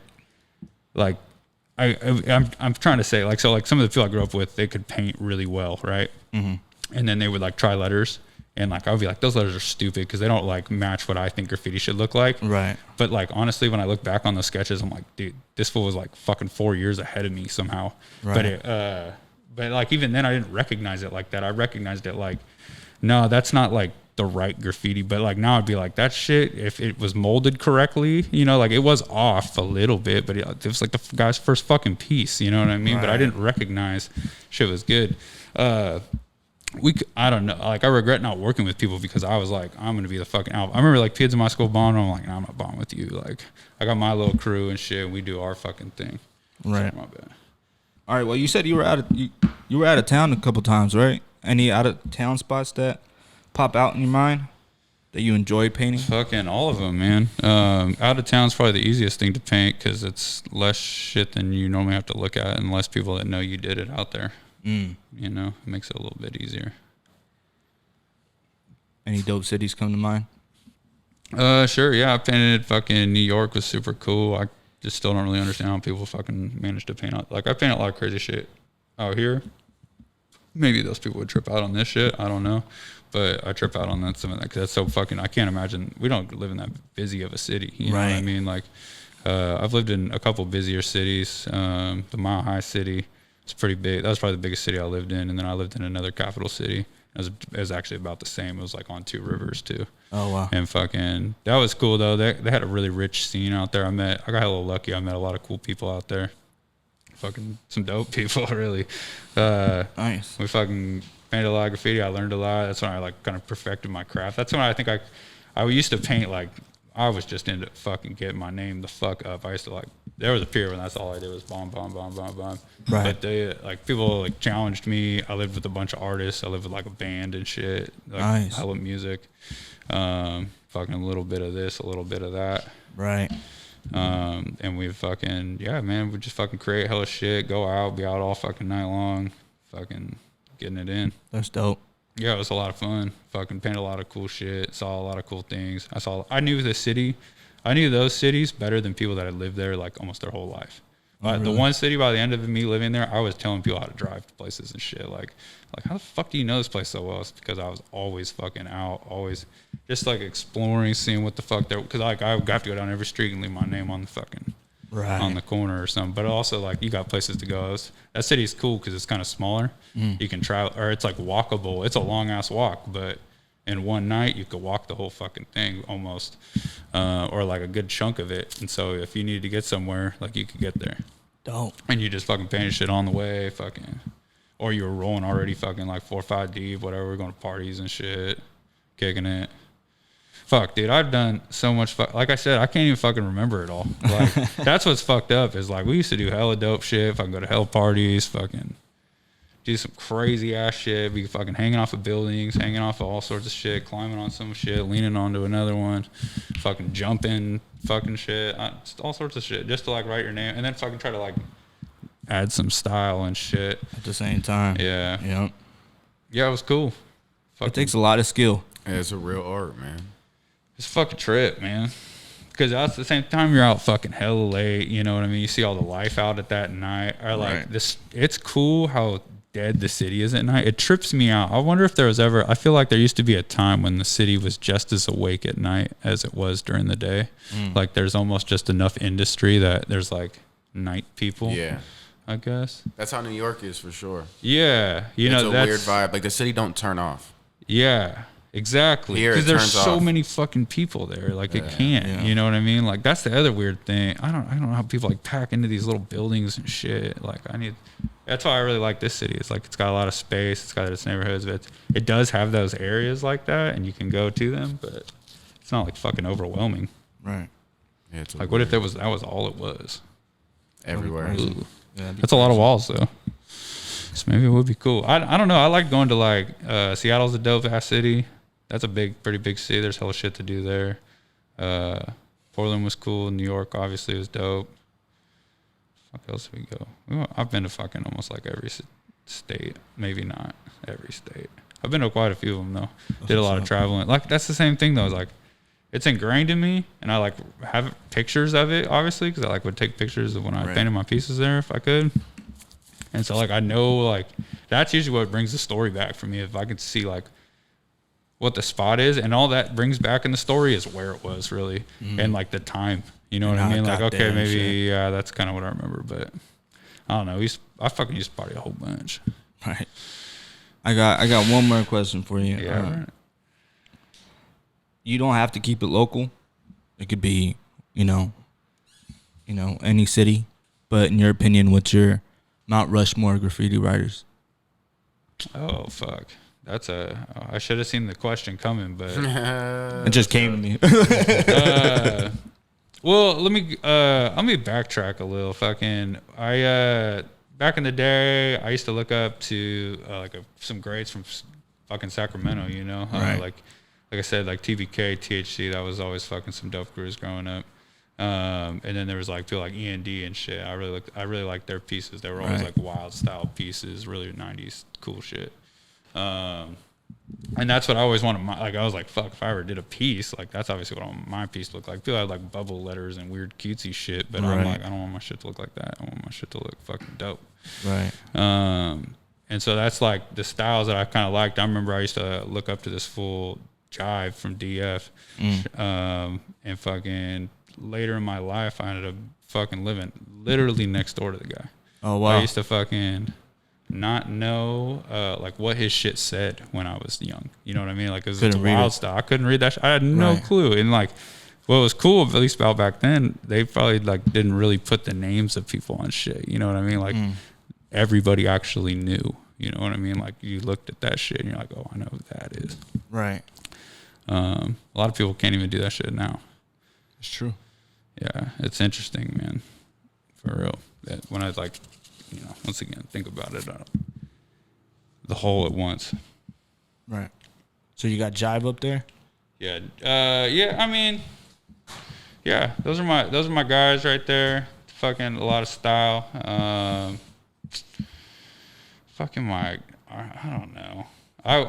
I'm trying to say, like, so, like, some of the people I grew up with, they could paint really well, right? And then they would, like, try letters. And, like, I would be like, those letters are stupid because they don't, like, match what I think graffiti should look like. Right. But, like, honestly, when I look back on those sketches, I'm like, dude, this fool was, like, fucking 4 years ahead of me somehow. Right. But like, even then, I didn't recognize it like that. I recognized it like, no, that's not, like, the right graffiti. But, like, now I'd be like, that shit, if it was molded correctly, you know, like, it was off a little bit, but it was, like, the guy's first fucking piece, you know what I mean? Right. But I didn't recognize shit was good. I don't know. Like, I regret not working with people because I was like, I'm gonna be the fucking alpha. I remember like kids in my school bonding. I'm like, nah, I'm not bonding with you. Like, I got my little crew and shit. And we do our fucking thing. Right. My bad. All right. Well, you said you were out of town a couple times, right? Any out of town spots that pop out in your mind that you enjoyed painting? Fucking all of them, man. Out of town's probably the easiest thing to paint because it's less shit than you normally have to look at and less people that know you did it out there. You know, it makes it a little bit easier. Any dope cities come to mind? Sure, yeah. I painted fucking New York, was super cool. I just still don't really understand how people fucking manage to paint out. Like, I painted a lot of crazy shit out here. Maybe those people would trip out on this shit. I don't know. But I trip out on that, some of that, because that's so fucking, I can't imagine, we don't live in that busy of a city. You know what I mean? Like, I've lived in a couple busier cities. The Mile High city, it's pretty big. That was probably the biggest city I lived in. And then I lived in another capital city. It was actually about the same. It was like on two rivers too. Oh wow! And fucking, that was cool though. They had a really rich scene out there. I got a little lucky. I met a lot of cool people out there. Fucking some dope people, really. Nice. We fucking painted a lot of graffiti. I learned a lot. That's when I like kind of perfected my craft. That's when I think I used to paint like, I was just into fucking getting my name the fuck up. I used to like, there was a period when that's all I did was bomb. Right. But they, like, people like challenged me. I lived with a bunch of artists. I lived with like a band and shit. Like, nice. I love music. Fucking a little bit of this, a little bit of that. Right. And we fucking, yeah, man, we just fucking create hella shit, go out, be out all fucking night long, fucking getting it in. That's dope. Yeah, it was a lot of fun. Fucking painted a lot of cool shit. Saw a lot of cool things. I knew the city. I knew those cities better than people that had lived there like almost their whole life. Really? The one city, by the end of me living there, I was telling people how to drive to places and shit. Like how the fuck do you know this place so well? It's because I was always fucking out, always just like exploring, seeing what the fuck there. Because like I would have to go down every street and leave my name on the fucking on the corner or something. But also like you got places to go. That city's cool because it's kind of smaller. You can travel, or it's like walkable. It's a long ass walk, but in one night you could walk the whole fucking thing almost, or like a good chunk of it. And so if you needed to get somewhere, like you could get there. Dope. And you just fucking painted shit on the way, fucking, or you were rolling already, fucking like 4 or 5 deep, whatever. We're going to parties and shit, kicking it. Fuck, dude, I've done so much. Like I said, I can't even fucking remember it all. Like that's what's fucked up is like we used to do hella dope shit. Fucking go to hell parties, fucking do some crazy ass shit. Be fucking hanging off of buildings, hanging off of all sorts of shit, climbing on some shit, leaning onto another one, fucking jumping, fucking shit, just all sorts of shit, just to like write your name and then fucking try to like add some style and shit at the same time. Yeah. Yep. Yeah, it was cool. It takes a lot of skill. Yeah, it's a real art, man. It's a fucking trip, man. Because at the same time, you're out fucking hella late. You know what I mean? You see all the life out at that night. Or like this, it's cool how dead the city is at night. It trips me out. I wonder if there was ever, I feel like there used to be a time when the city was just as awake at night as it was during the day. Like there's almost just enough industry that there's like night people. Yeah. I guess. That's how New York is for sure. Yeah. You know, that's a weird vibe. Like the city don't turn off. Yeah. Exactly, because there's so many fucking people there. Like it can't, you know what I mean? Like that's the other weird thing. I don't know how people like pack into these little buildings and shit. Like that's why I really like this city. It's like it's got a lot of space. It's got its neighborhoods, but it does have those areas like that, and you can go to them. But it's not like fucking overwhelming. Right. Yeah, it's like what if that was all it was? Everywhere. Yeah, that's a lot of walls though. So maybe it would be cool. I don't know. I like going to like Seattle's a dope ass city. That's a pretty big city. There's hella shit to do there. Portland was cool. New York obviously was dope. Fuck else did we go? I've been to fucking almost like every state. Maybe not every state. I've been to quite a few of them though. Did a lot of traveling. Like that's the same thing though. It's like it's ingrained in me, and I like have pictures of it obviously because I like would take pictures of when I painted my pieces there if I could. And so like I know like that's usually what brings the story back for me if I could see like what the spot is, and all that brings back in the story is where it was really and like the time, you know what I mean? Like okay, maybe that's kind of what I remember, but I don't know. I fucking used to party a whole bunch. Right. I got one more question for you. Yeah. Right. You don't have to keep it local. It could be, you know, any city. But in your opinion, what's your Mount Rushmore graffiti writers? Oh fuck. I should have seen the question coming, but it just came to me. Well, let me backtrack a little. Back in the day, I used to look up to some greats from fucking Sacramento, you know, right. Like I said, like TBK, THC, that was always fucking some dope crews growing up. And then there was like people like E&D and shit. I really liked their pieces. They were always like wild style pieces, really 90s cool shit. And that's what I always wanted. I was like, fuck, if I ever did a piece, like that's obviously what my piece looked like. People had like bubble letters and weird cutesy shit, but I'm like, I don't want my shit to look like that. I want my shit to look fucking dope. Right. And so that's like the styles that I kind of liked. I remember I used to look up to this fool Jive from DF, and fucking later in my life, I ended up fucking living literally next door to the guy. Oh wow! I used to fucking not know like what his shit said when I was young. You know what I mean? Like it was wild stuff. I couldn't read that shit. I had no clue. And like what was cool, at least about back then, they probably like didn't really put the names of people on shit. You know what I mean? Like everybody actually knew. You know what I mean? Like you looked at that shit and you're like, oh, I know who that is. Right. A lot of people can't even do that shit now. It's true. Yeah, it's interesting, man. For real. That when I like, you know, once again, think about it, the whole at once. Right. So you got Jive up there? Yeah. Yeah. I mean, yeah. Those are my guys right there. Fucking a lot of style. I don't know. I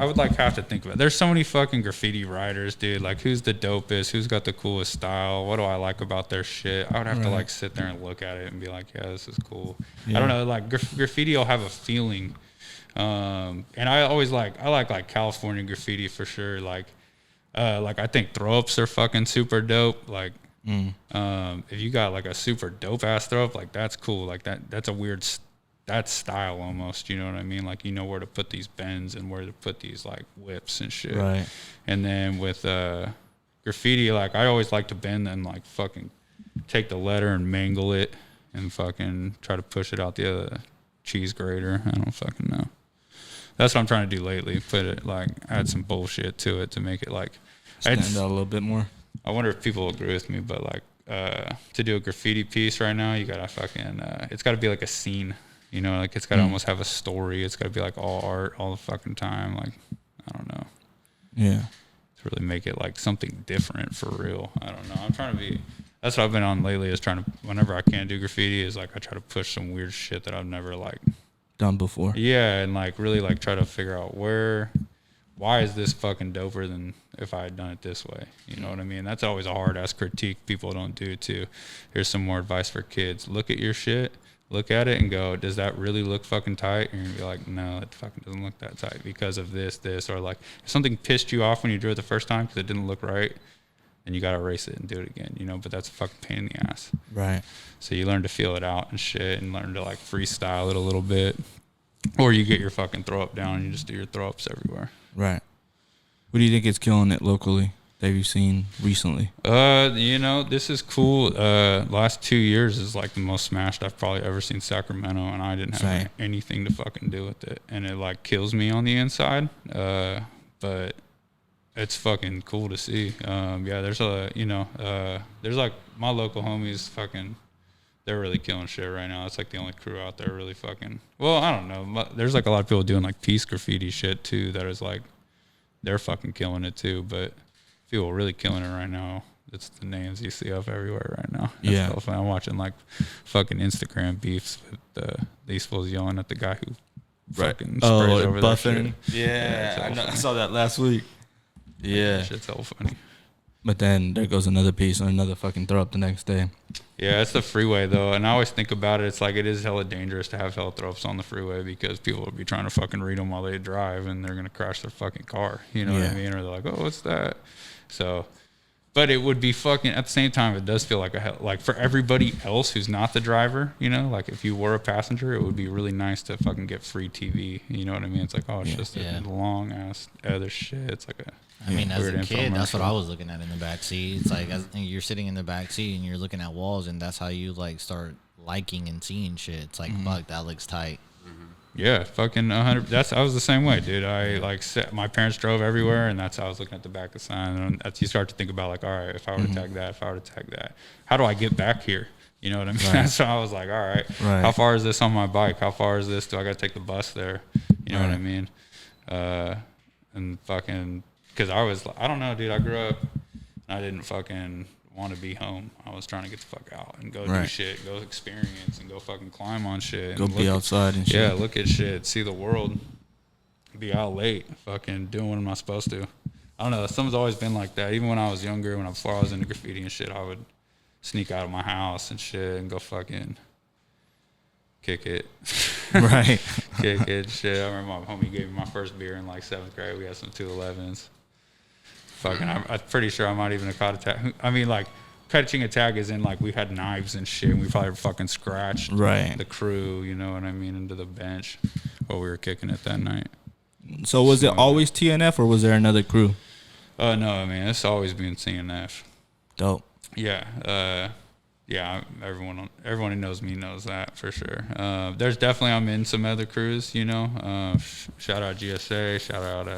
would like have to think about it. There's so many fucking graffiti writers, dude. Like, who's the dopest? Who's got the coolest style? What do I like about their shit? I would have to like sit there and look at it and be like, yeah, this is cool. Yeah. I don't know. Like graffiti will have a feeling, and I always like California graffiti for sure. Like I think throw ups are fucking super dope. Like, if you got like a super dope ass throw up, like that's cool. Like that's a weird. That's style almost, you know what I mean? Like, you know where to put these bends and where to put these like whips and shit. Right. And then with graffiti, like I always like to bend and like fucking take the letter and mangle it and fucking try to push it out the other cheese grater. I don't fucking know. That's what I'm trying to do lately. Put it like add some bullshit to it to make it like stand out a little bit more. I wonder if people agree with me, but like to do a graffiti piece right now, you gotta fucking it's gotta be like a scene. You know, like it's got to almost have a story. It's got to be like all art all the fucking time. Like, I don't know. Yeah. To really make it like something different for real. I don't know. I'm trying to be, that's what I've been on lately is trying to, whenever I can do graffiti is like I try to push some weird shit that I've never like done before. Yeah. And like really like try to figure out why is this fucking doper than if I had done it this way? You know what I mean? That's always a hard ass critique people don't do too. Here's some more advice for kids. Look at your shit. Look at it and go, does that really look fucking tight? And you're gonna be like, no, it fucking doesn't look that tight because of this, or like if something pissed you off when you drew it the first time because it didn't look right, then you gotta erase it and do it again, you know. But that's a fucking pain in the ass. Right. So you learn to feel it out and shit, and learn to like freestyle it a little bit, or you get your fucking throw up down and you just do your throw ups everywhere. Right. What do you think is killing it locally that you've seen recently? You know, this is cool. Last 2 years is like the most smashed I've probably ever seen Sacramento, and I didn't have anything to fucking do with it, and it like kills me on the inside. But it's fucking cool to see. Yeah, there's there's like my local homies fucking, they're really killing shit right now. It's like the only crew out there really fucking, well, I don't know. There's like a lot of people doing like peace graffiti shit too that is like, they're fucking killing it too, but people really killing it right now. It's the names you see up everywhere right now. That's so fun. I'm watching like fucking Instagram beefs with these fools yelling at the guy who fucking sprays over their shit. Yeah, I saw that last week. Yeah. That shit's so funny. But then there goes another piece and another fucking throw up the next day. Yeah, it's the freeway though, and I always think about it. It's like it is hella dangerous to have hella throw ups on the freeway because people will be trying to fucking read them while they drive, and they're gonna crash their fucking car. You know what I mean? Or they're like, oh, what's that? So, but it would be fucking, at the same time, it does feel like like for everybody else who's not the driver, you know, like if you were a passenger, it would be really nice to fucking get free TV. You know what I mean? It's like, oh, it's just a long ass other shit. It's like I mean, as a kid, that's what I was looking at in the back seat. It's like you're sitting in the back seat and you're looking at walls, and that's how you like start liking and seeing shit. It's like, fuck, that looks tight. Yeah, fucking 100. I was the same way, dude. My parents drove everywhere, and that's how I was looking at the back of the sign. And that's, you start to think about like, all right, if I were to tag that, how do I get back here? You know what I mean? Right. So I was like, all right, how far is this on my bike? How far is this? Do I got to take the bus there? You know what I mean? And fucking, because I don't know, dude. I grew up, and I didn't fucking want to be home. I was trying to get the fuck out and go do shit, go experience, and go fucking climb on shit. Go be outside and shit. Yeah, look at shit, see the world, be out late, fucking doing what I'm not supposed to. I don't know. Something's always been like that. Even when I was younger, before I was into graffiti and shit, I would sneak out of my house and shit and go fucking kick it. Right. Kick it, shit. I remember my homie gave me my first beer in like 7th grade. We had some 211s. Fucking, I'm pretty sure I might even have caught a tag. I mean, like, catching a tag is in, like, we had knives and shit, and we probably fucking scratched the crew, you know what I mean, into the bench while we were kicking it that night. So was it always TNF, or was there another crew? No, I mean, it's always been CNF. Dope. Yeah. Yeah, everyone who knows me knows that for sure. There's definitely, I'm in some other crews, you know. Shout out GSA, shout out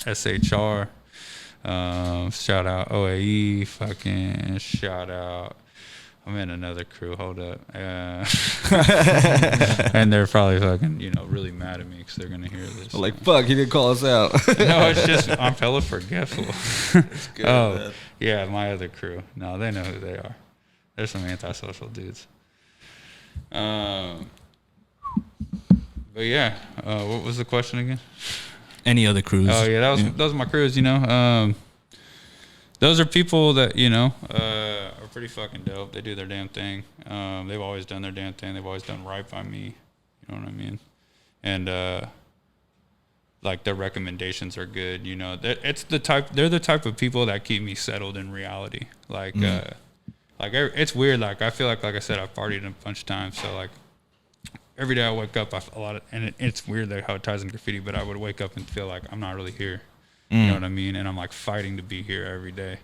SHR. Shout out OAE, fucking shout out. I'm in another crew. Hold up, and they're probably fucking, you know, really mad at me because they're gonna hear this. Like, fuck, he didn't call us out. No, it's just I'm hella forgetful. It's good, man. Yeah, my other crew. No, they know who they are. They're some antisocial dudes. But yeah, what was the question again? Any other crews? Oh yeah, those are my crews. You know, those are people that, you know, are pretty fucking dope. They do their damn thing. They've always done their damn thing. They've always done right by me. You know what I mean? And like, their recommendations are good. You know, they're the type of people that keep me settled in reality. Like, it's weird. Like, I feel like I said, I've partied a bunch of times. So like, every day I wake up, it's weird that how it ties in graffiti, but I would wake up and feel like I'm not really here. You know what I mean? And I'm like fighting to be here every day.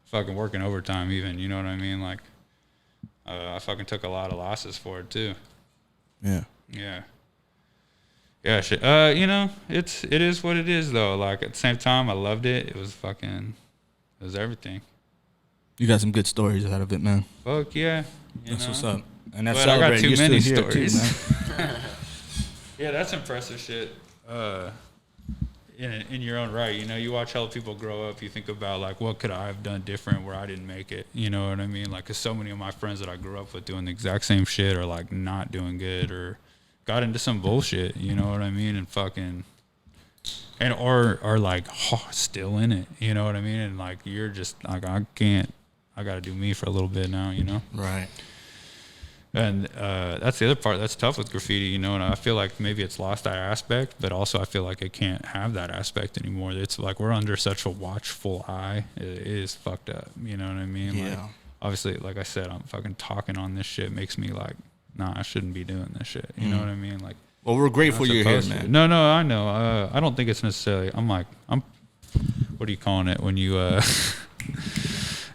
Fucking working overtime even, you know what I mean? Like, I fucking took a lot of losses for it too. Yeah. Yeah, shit. You know, it is what it is though. Like, at the same time, I loved it. It was everything. You got some good stories out of it, man. Fuck yeah. That's what's up. And that's, but I got too many stories. Too, man. Yeah, that's impressive shit. In your own right, you know, you watch how people grow up. You think about, like, what could I have done different where I didn't make it? You know what I mean? Like, cause so many of my friends that I grew up with doing the exact same shit are like not doing good or got into some bullshit. You know what I mean? And fucking, and or are like still in it. You know what I mean? And like, you're just like, I got to do me for a little bit now. You know? Right. And that's the other part that's tough with graffiti, you know, and I feel like maybe it's lost that aspect, but also I feel like it can't have that aspect anymore. It's like we're under such a watchful eye. It is fucked up, you know what I mean? Yeah. Like, obviously, like I said, I'm fucking talking on this shit makes me like, nah, I shouldn't be doing this shit. You know what I mean? Like, well, we're grateful you're here, man. No, I know. I don't think it's necessarily, what are you calling it when you,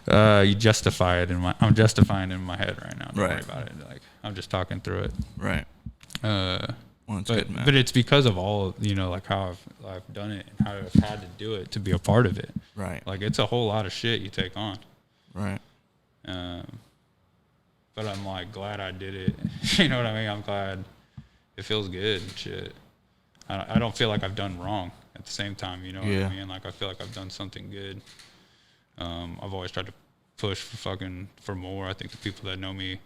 you justify it I'm justifying it in my head right now. Don't worry about it. Like, I'm just talking through it. Right. Well, good, man. But it's because of all, you know, like how I've done it and how I've had to do it to be a part of it. Right. Like, it's a whole lot of shit you take on. Right. But I'm like glad I did it. You know what I mean? I'm glad it feels good and shit. I don't feel like I've done wrong at the same time. You know what I mean? Like, I feel like I've done something good. I've always tried to push for more. I think the people that know me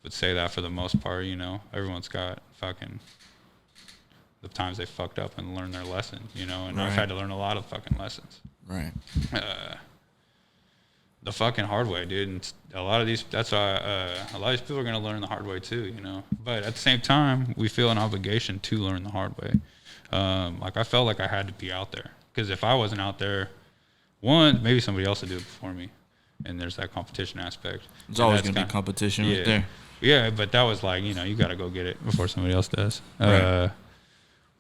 would say that for the most part, you know. Everyone's got fucking the times they fucked up and learned their lesson, you know, and I've had to learn a lot of fucking lessons. Right. The fucking hard way, dude. And a lot of these people are going to learn the hard way too, you know. But at the same time, we feel an obligation to learn the hard way. Like, I felt like I had to be out there, because if I wasn't out there, one, maybe somebody else would do it before me, and there's that competition aspect. There's always going to be competition right there. Yeah, but that was like, you know, you got to go get it before somebody else does. Right.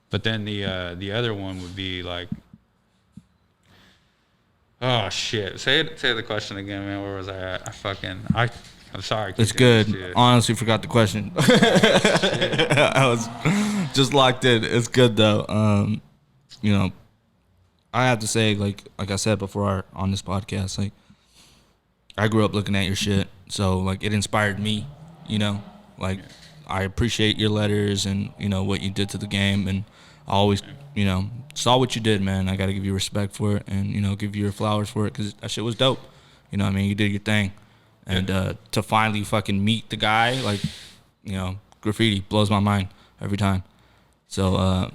But then the other one would be like, oh shit! Say the question again, man. Where was I at? I'm sorry. It's good. Honestly, forgot the question. Just locked in. It's good though. You know, I have to say, like I said before on this podcast, like I grew up looking at your shit, so like it inspired me. You know, like I appreciate your letters and you know what you did to the game, and I always you know saw what you did, man. I got to give you respect for it, and you know give you your flowers for it because that shit was dope. You know what I mean? You did your thing, and to finally fucking meet the guy, like you know, Graffiti blows my mind every time. So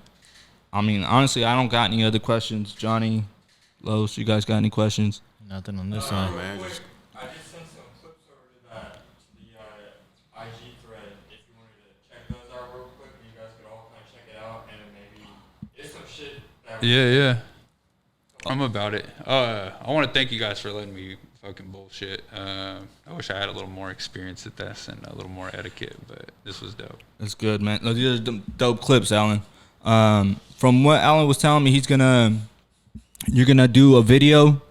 I mean, honestly, I don't got any other questions. Johnny, Los, you guys got any questions? Nothing on this side. Man, I just sent some clips over to the IG thread. If you wanted to check those out real quick, you guys could all kind of check it out, and maybe it's some shit that Yeah. I'm about it. I want to thank you guys for letting me fucking bullshit. I wish I had a little more experience at this and a little more etiquette, but this was dope. That's good, man. These are dope clips, Alan. From what Alan was telling me, you're gonna do a video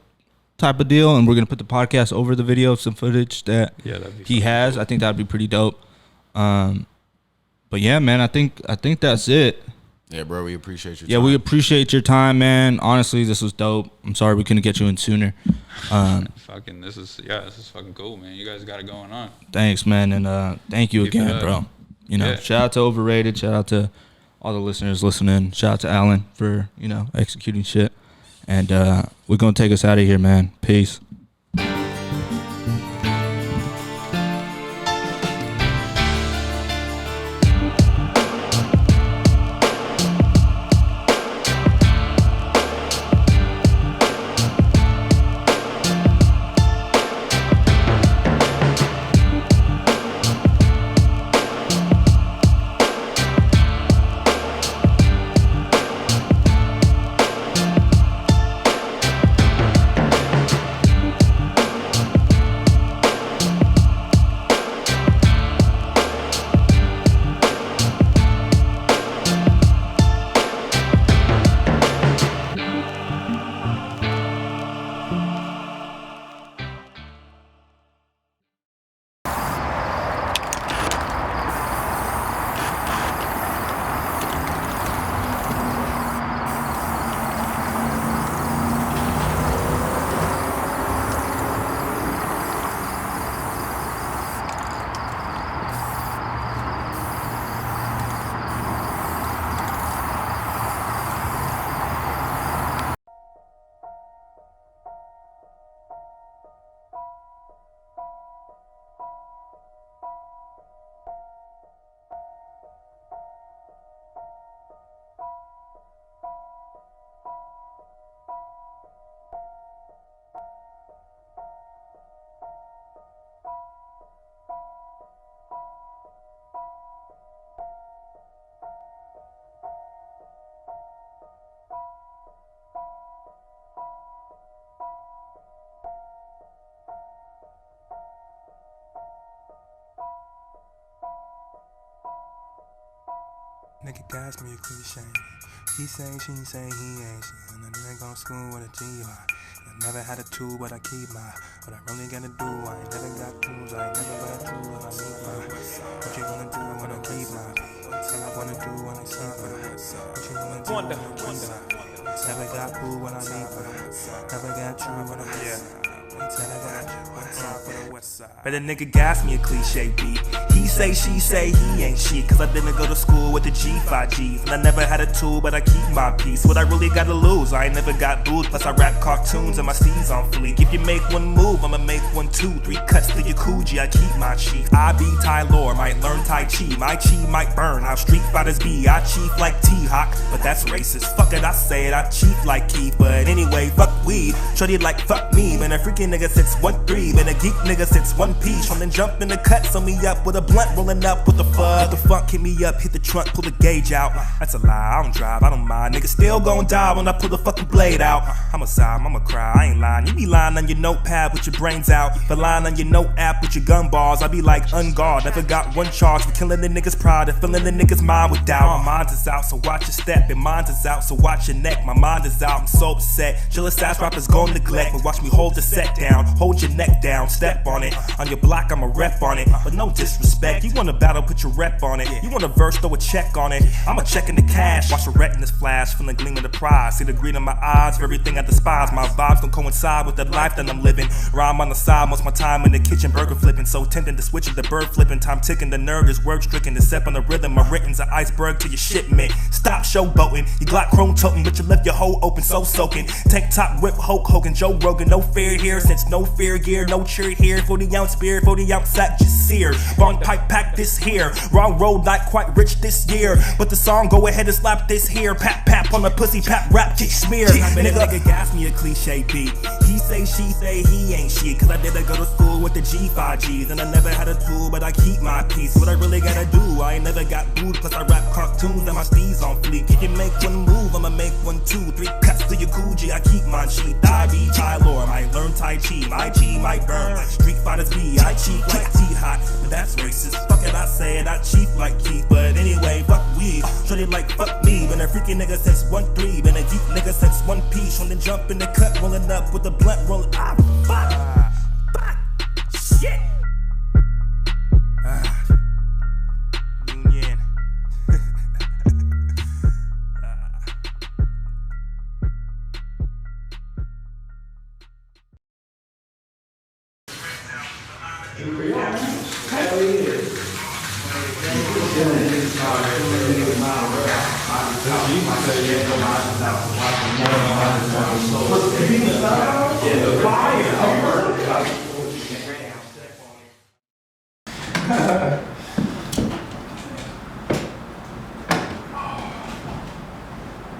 type of deal, and we're gonna put the podcast over the video, some footage that he has. Cool. I think that'd be pretty dope. But yeah, man, I think that's it. Yeah, bro, we appreciate your time. Yeah, we appreciate your time, man. Honestly, this was dope. I'm sorry we couldn't get you in sooner. This is fucking cool, man. You guys got it going on. Thanks, man, and thank you again, bro. You know, shout out to Overrated. Shout out to all the listeners listening. Shout out to Alan for, you know, executing shit. And we're going to take us out of here, man. Peace. Nigga gas me a cliche. He saying she ain't saying he ain't shit. And then I go to school with a G-Y. I never had a tool, but I keep my. What I really gotta do, I ain't never got tools. I ain't never got tools when I need my. What you gonna do when I keep my? What I wanna do when I see my. What you gonna do when I keep my? Never got food when I need my. Never got true when I but a nigga gas me a cliche beat. He say, she say, he ain't shit. Cause I didn't go to school with the G5Gs. And I never had a tool, but I keep my peace. What I really gotta lose, I ain't never got booze. Plus I rap cartoons and my steeds on fleek. If you make one move, I'ma make 1, 2, 3 cuts to your Coogee. I keep my chief. I be Tai Lore, might learn Tai Chi. My chi might burn, how street fighters be. I chief like T-Hawk, but that's racist. Fuck it, I say it, I chief like Keith. But anyway, fuck weed. Shorty like fuck me, man, a freaking nigga 6'13", man, a geek nigga 6'1" piece. From then jump in the cut, sew me up with a blunt, rolling up with the fuck. The funk hit me up, hit the trunk, pull the gauge out. That's a lie, I don't drive, I don't mind. Nigga still gon' die when I pull the fucking blade out. I'ma sigh, I'ma cry, I ain't lying. You be lying on your notepad with your brains out, but lying on your note app with your gun bars. I be like unguard, never got one charge for killing the niggas' pride and filling the niggas' mind with doubt. My mind is out, so watch your step, and mine is out, so watch your neck. My mind is out, I'm so upset. Jealous ass rappers gon' neglect, but watch me hold the set down. Hold your neck down, step on it. On your block, I'm a rep on it. But no disrespect, you want a battle, put your rep on it. You want a verse, throw a check on it. I'm a check in the cash, watch the retinas flash from the gleam of the prize. See the green in my eyes for everything I despise. My vibes don't coincide with the life that I'm living. Rhyme on the side, most of my time in the kitchen, burger flipping. So tempting to switch it to bird flipping. Time ticking, the nerve is work stricken. To step on the rhythm, my written's an iceberg to your shipment. Stop showboating, you Glock chrome toting, but you left your hole open, so soaking. Tank top whip, Hulk Hogan, Joe Rogan. No fear here, since no fear gear, no cheer here. 40 ounce beer, 40 ounce sack, just sear. Wrong pipe pack this here. Wrong road, not quite rich this year. But the song, go ahead and slap this here. Pap pap on the pussy, pap rap, kick smear. Nigga gas me a cliche beat. He say, she say, he ain't shit. Cause I didn't go to school with the G5Gs. And I never had a tool, but I keep my peace. What I really gotta do, I ain't never got booed. Plus I rap cartoons and my steez on fleek. If you make one move, I'ma make 1, 2, 3 cuts to your Gucci. I keep my cheat. I be Tylor, might learn Tai Chi. My Chi might burn. Street fighters be, I cheat like T-Hot. But that's racist. Fuck it, I said I cheat like Keith. But anyway, fuck weed. Shorty like fuck me. Been a freaky nigga since 1-3. Been a geek nigga since 1 piece. When the jump in the cut, rolling up with the blunt rolling. Ah, fuck. Shit. Union.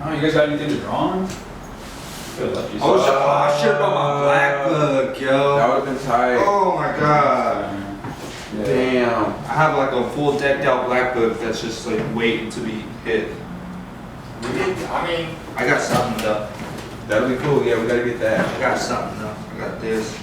Oh, you guys got anything to draw on? I should have brought my black book, yo. That would have been tight. Oh my god. Yeah. Damn. I have like a full decked out black book that's just like waiting to be hit. I mean, I got something though. That'll be cool. Yeah, we gotta get that. I got something though. I got this.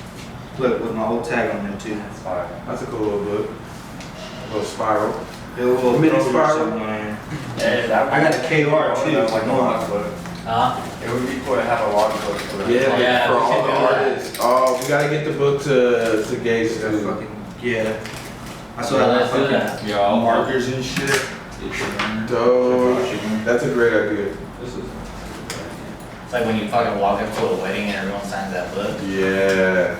Look, with my old tag on there too. That's fire. That's a cool little book. A little spiral. A little mini throw spiral. somewhere. yeah, I got a KR too. like a logbook. Huh? It would be cool to have a logbook for that. Yeah, like Yeah, for we all should the do that. artists. Oh, we gotta get the book to Gage That too. fucking, yeah. I saw Yeah, that let's do fucking that. Yeah, I'll markers and shit. Dope. That's a great idea. It's like when you fucking walk up to a wedding and everyone signs that book. Yeah.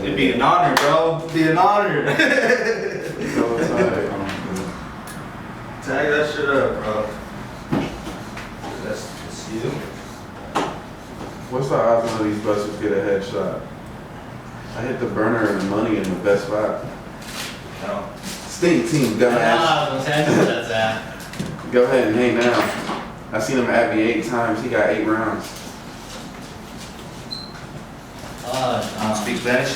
It'd be an honor, bro. It'd be an honor. So tight. Tag that shit up, bro. That's you. What's the odds of these buses get a headshot? I hit the burner and the money in the best spot. No. Stink team, dumbass. Ah, I'm saying that's that. Go ahead and hang down. I seen him at me 8 times. He got 8 rounds. Speak Spanish?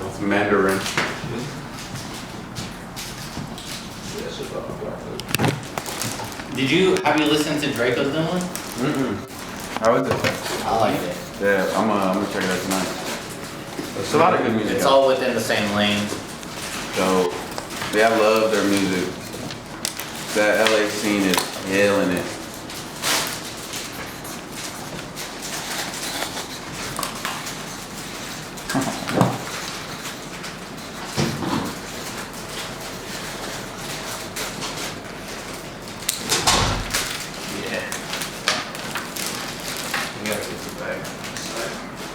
It's Mandarin. Have you listened to Draco's new one? How is it? I like it. Yeah, I'm gonna check it out tonight. There's a lot of good music. It's all within the same lane. So, yeah, I love their music. That LA scene is killing it. Yeah. We gotta get the bag.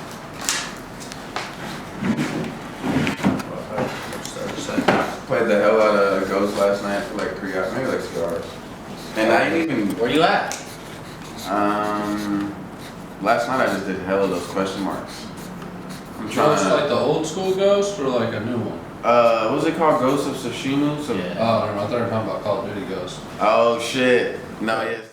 Played the hell out of Ghost last night for like 3 hours, maybe like 2 hours. And I ain't even, Where you at? last night I just did hell of those question marks. I'm trying Ghost to, like the old school Ghost or like a new one? what was it called? Ghost of Tsushima? Yeah. Oh, I don't know. I thought you were talking about Call of Duty Ghost. Oh shit. No, yes.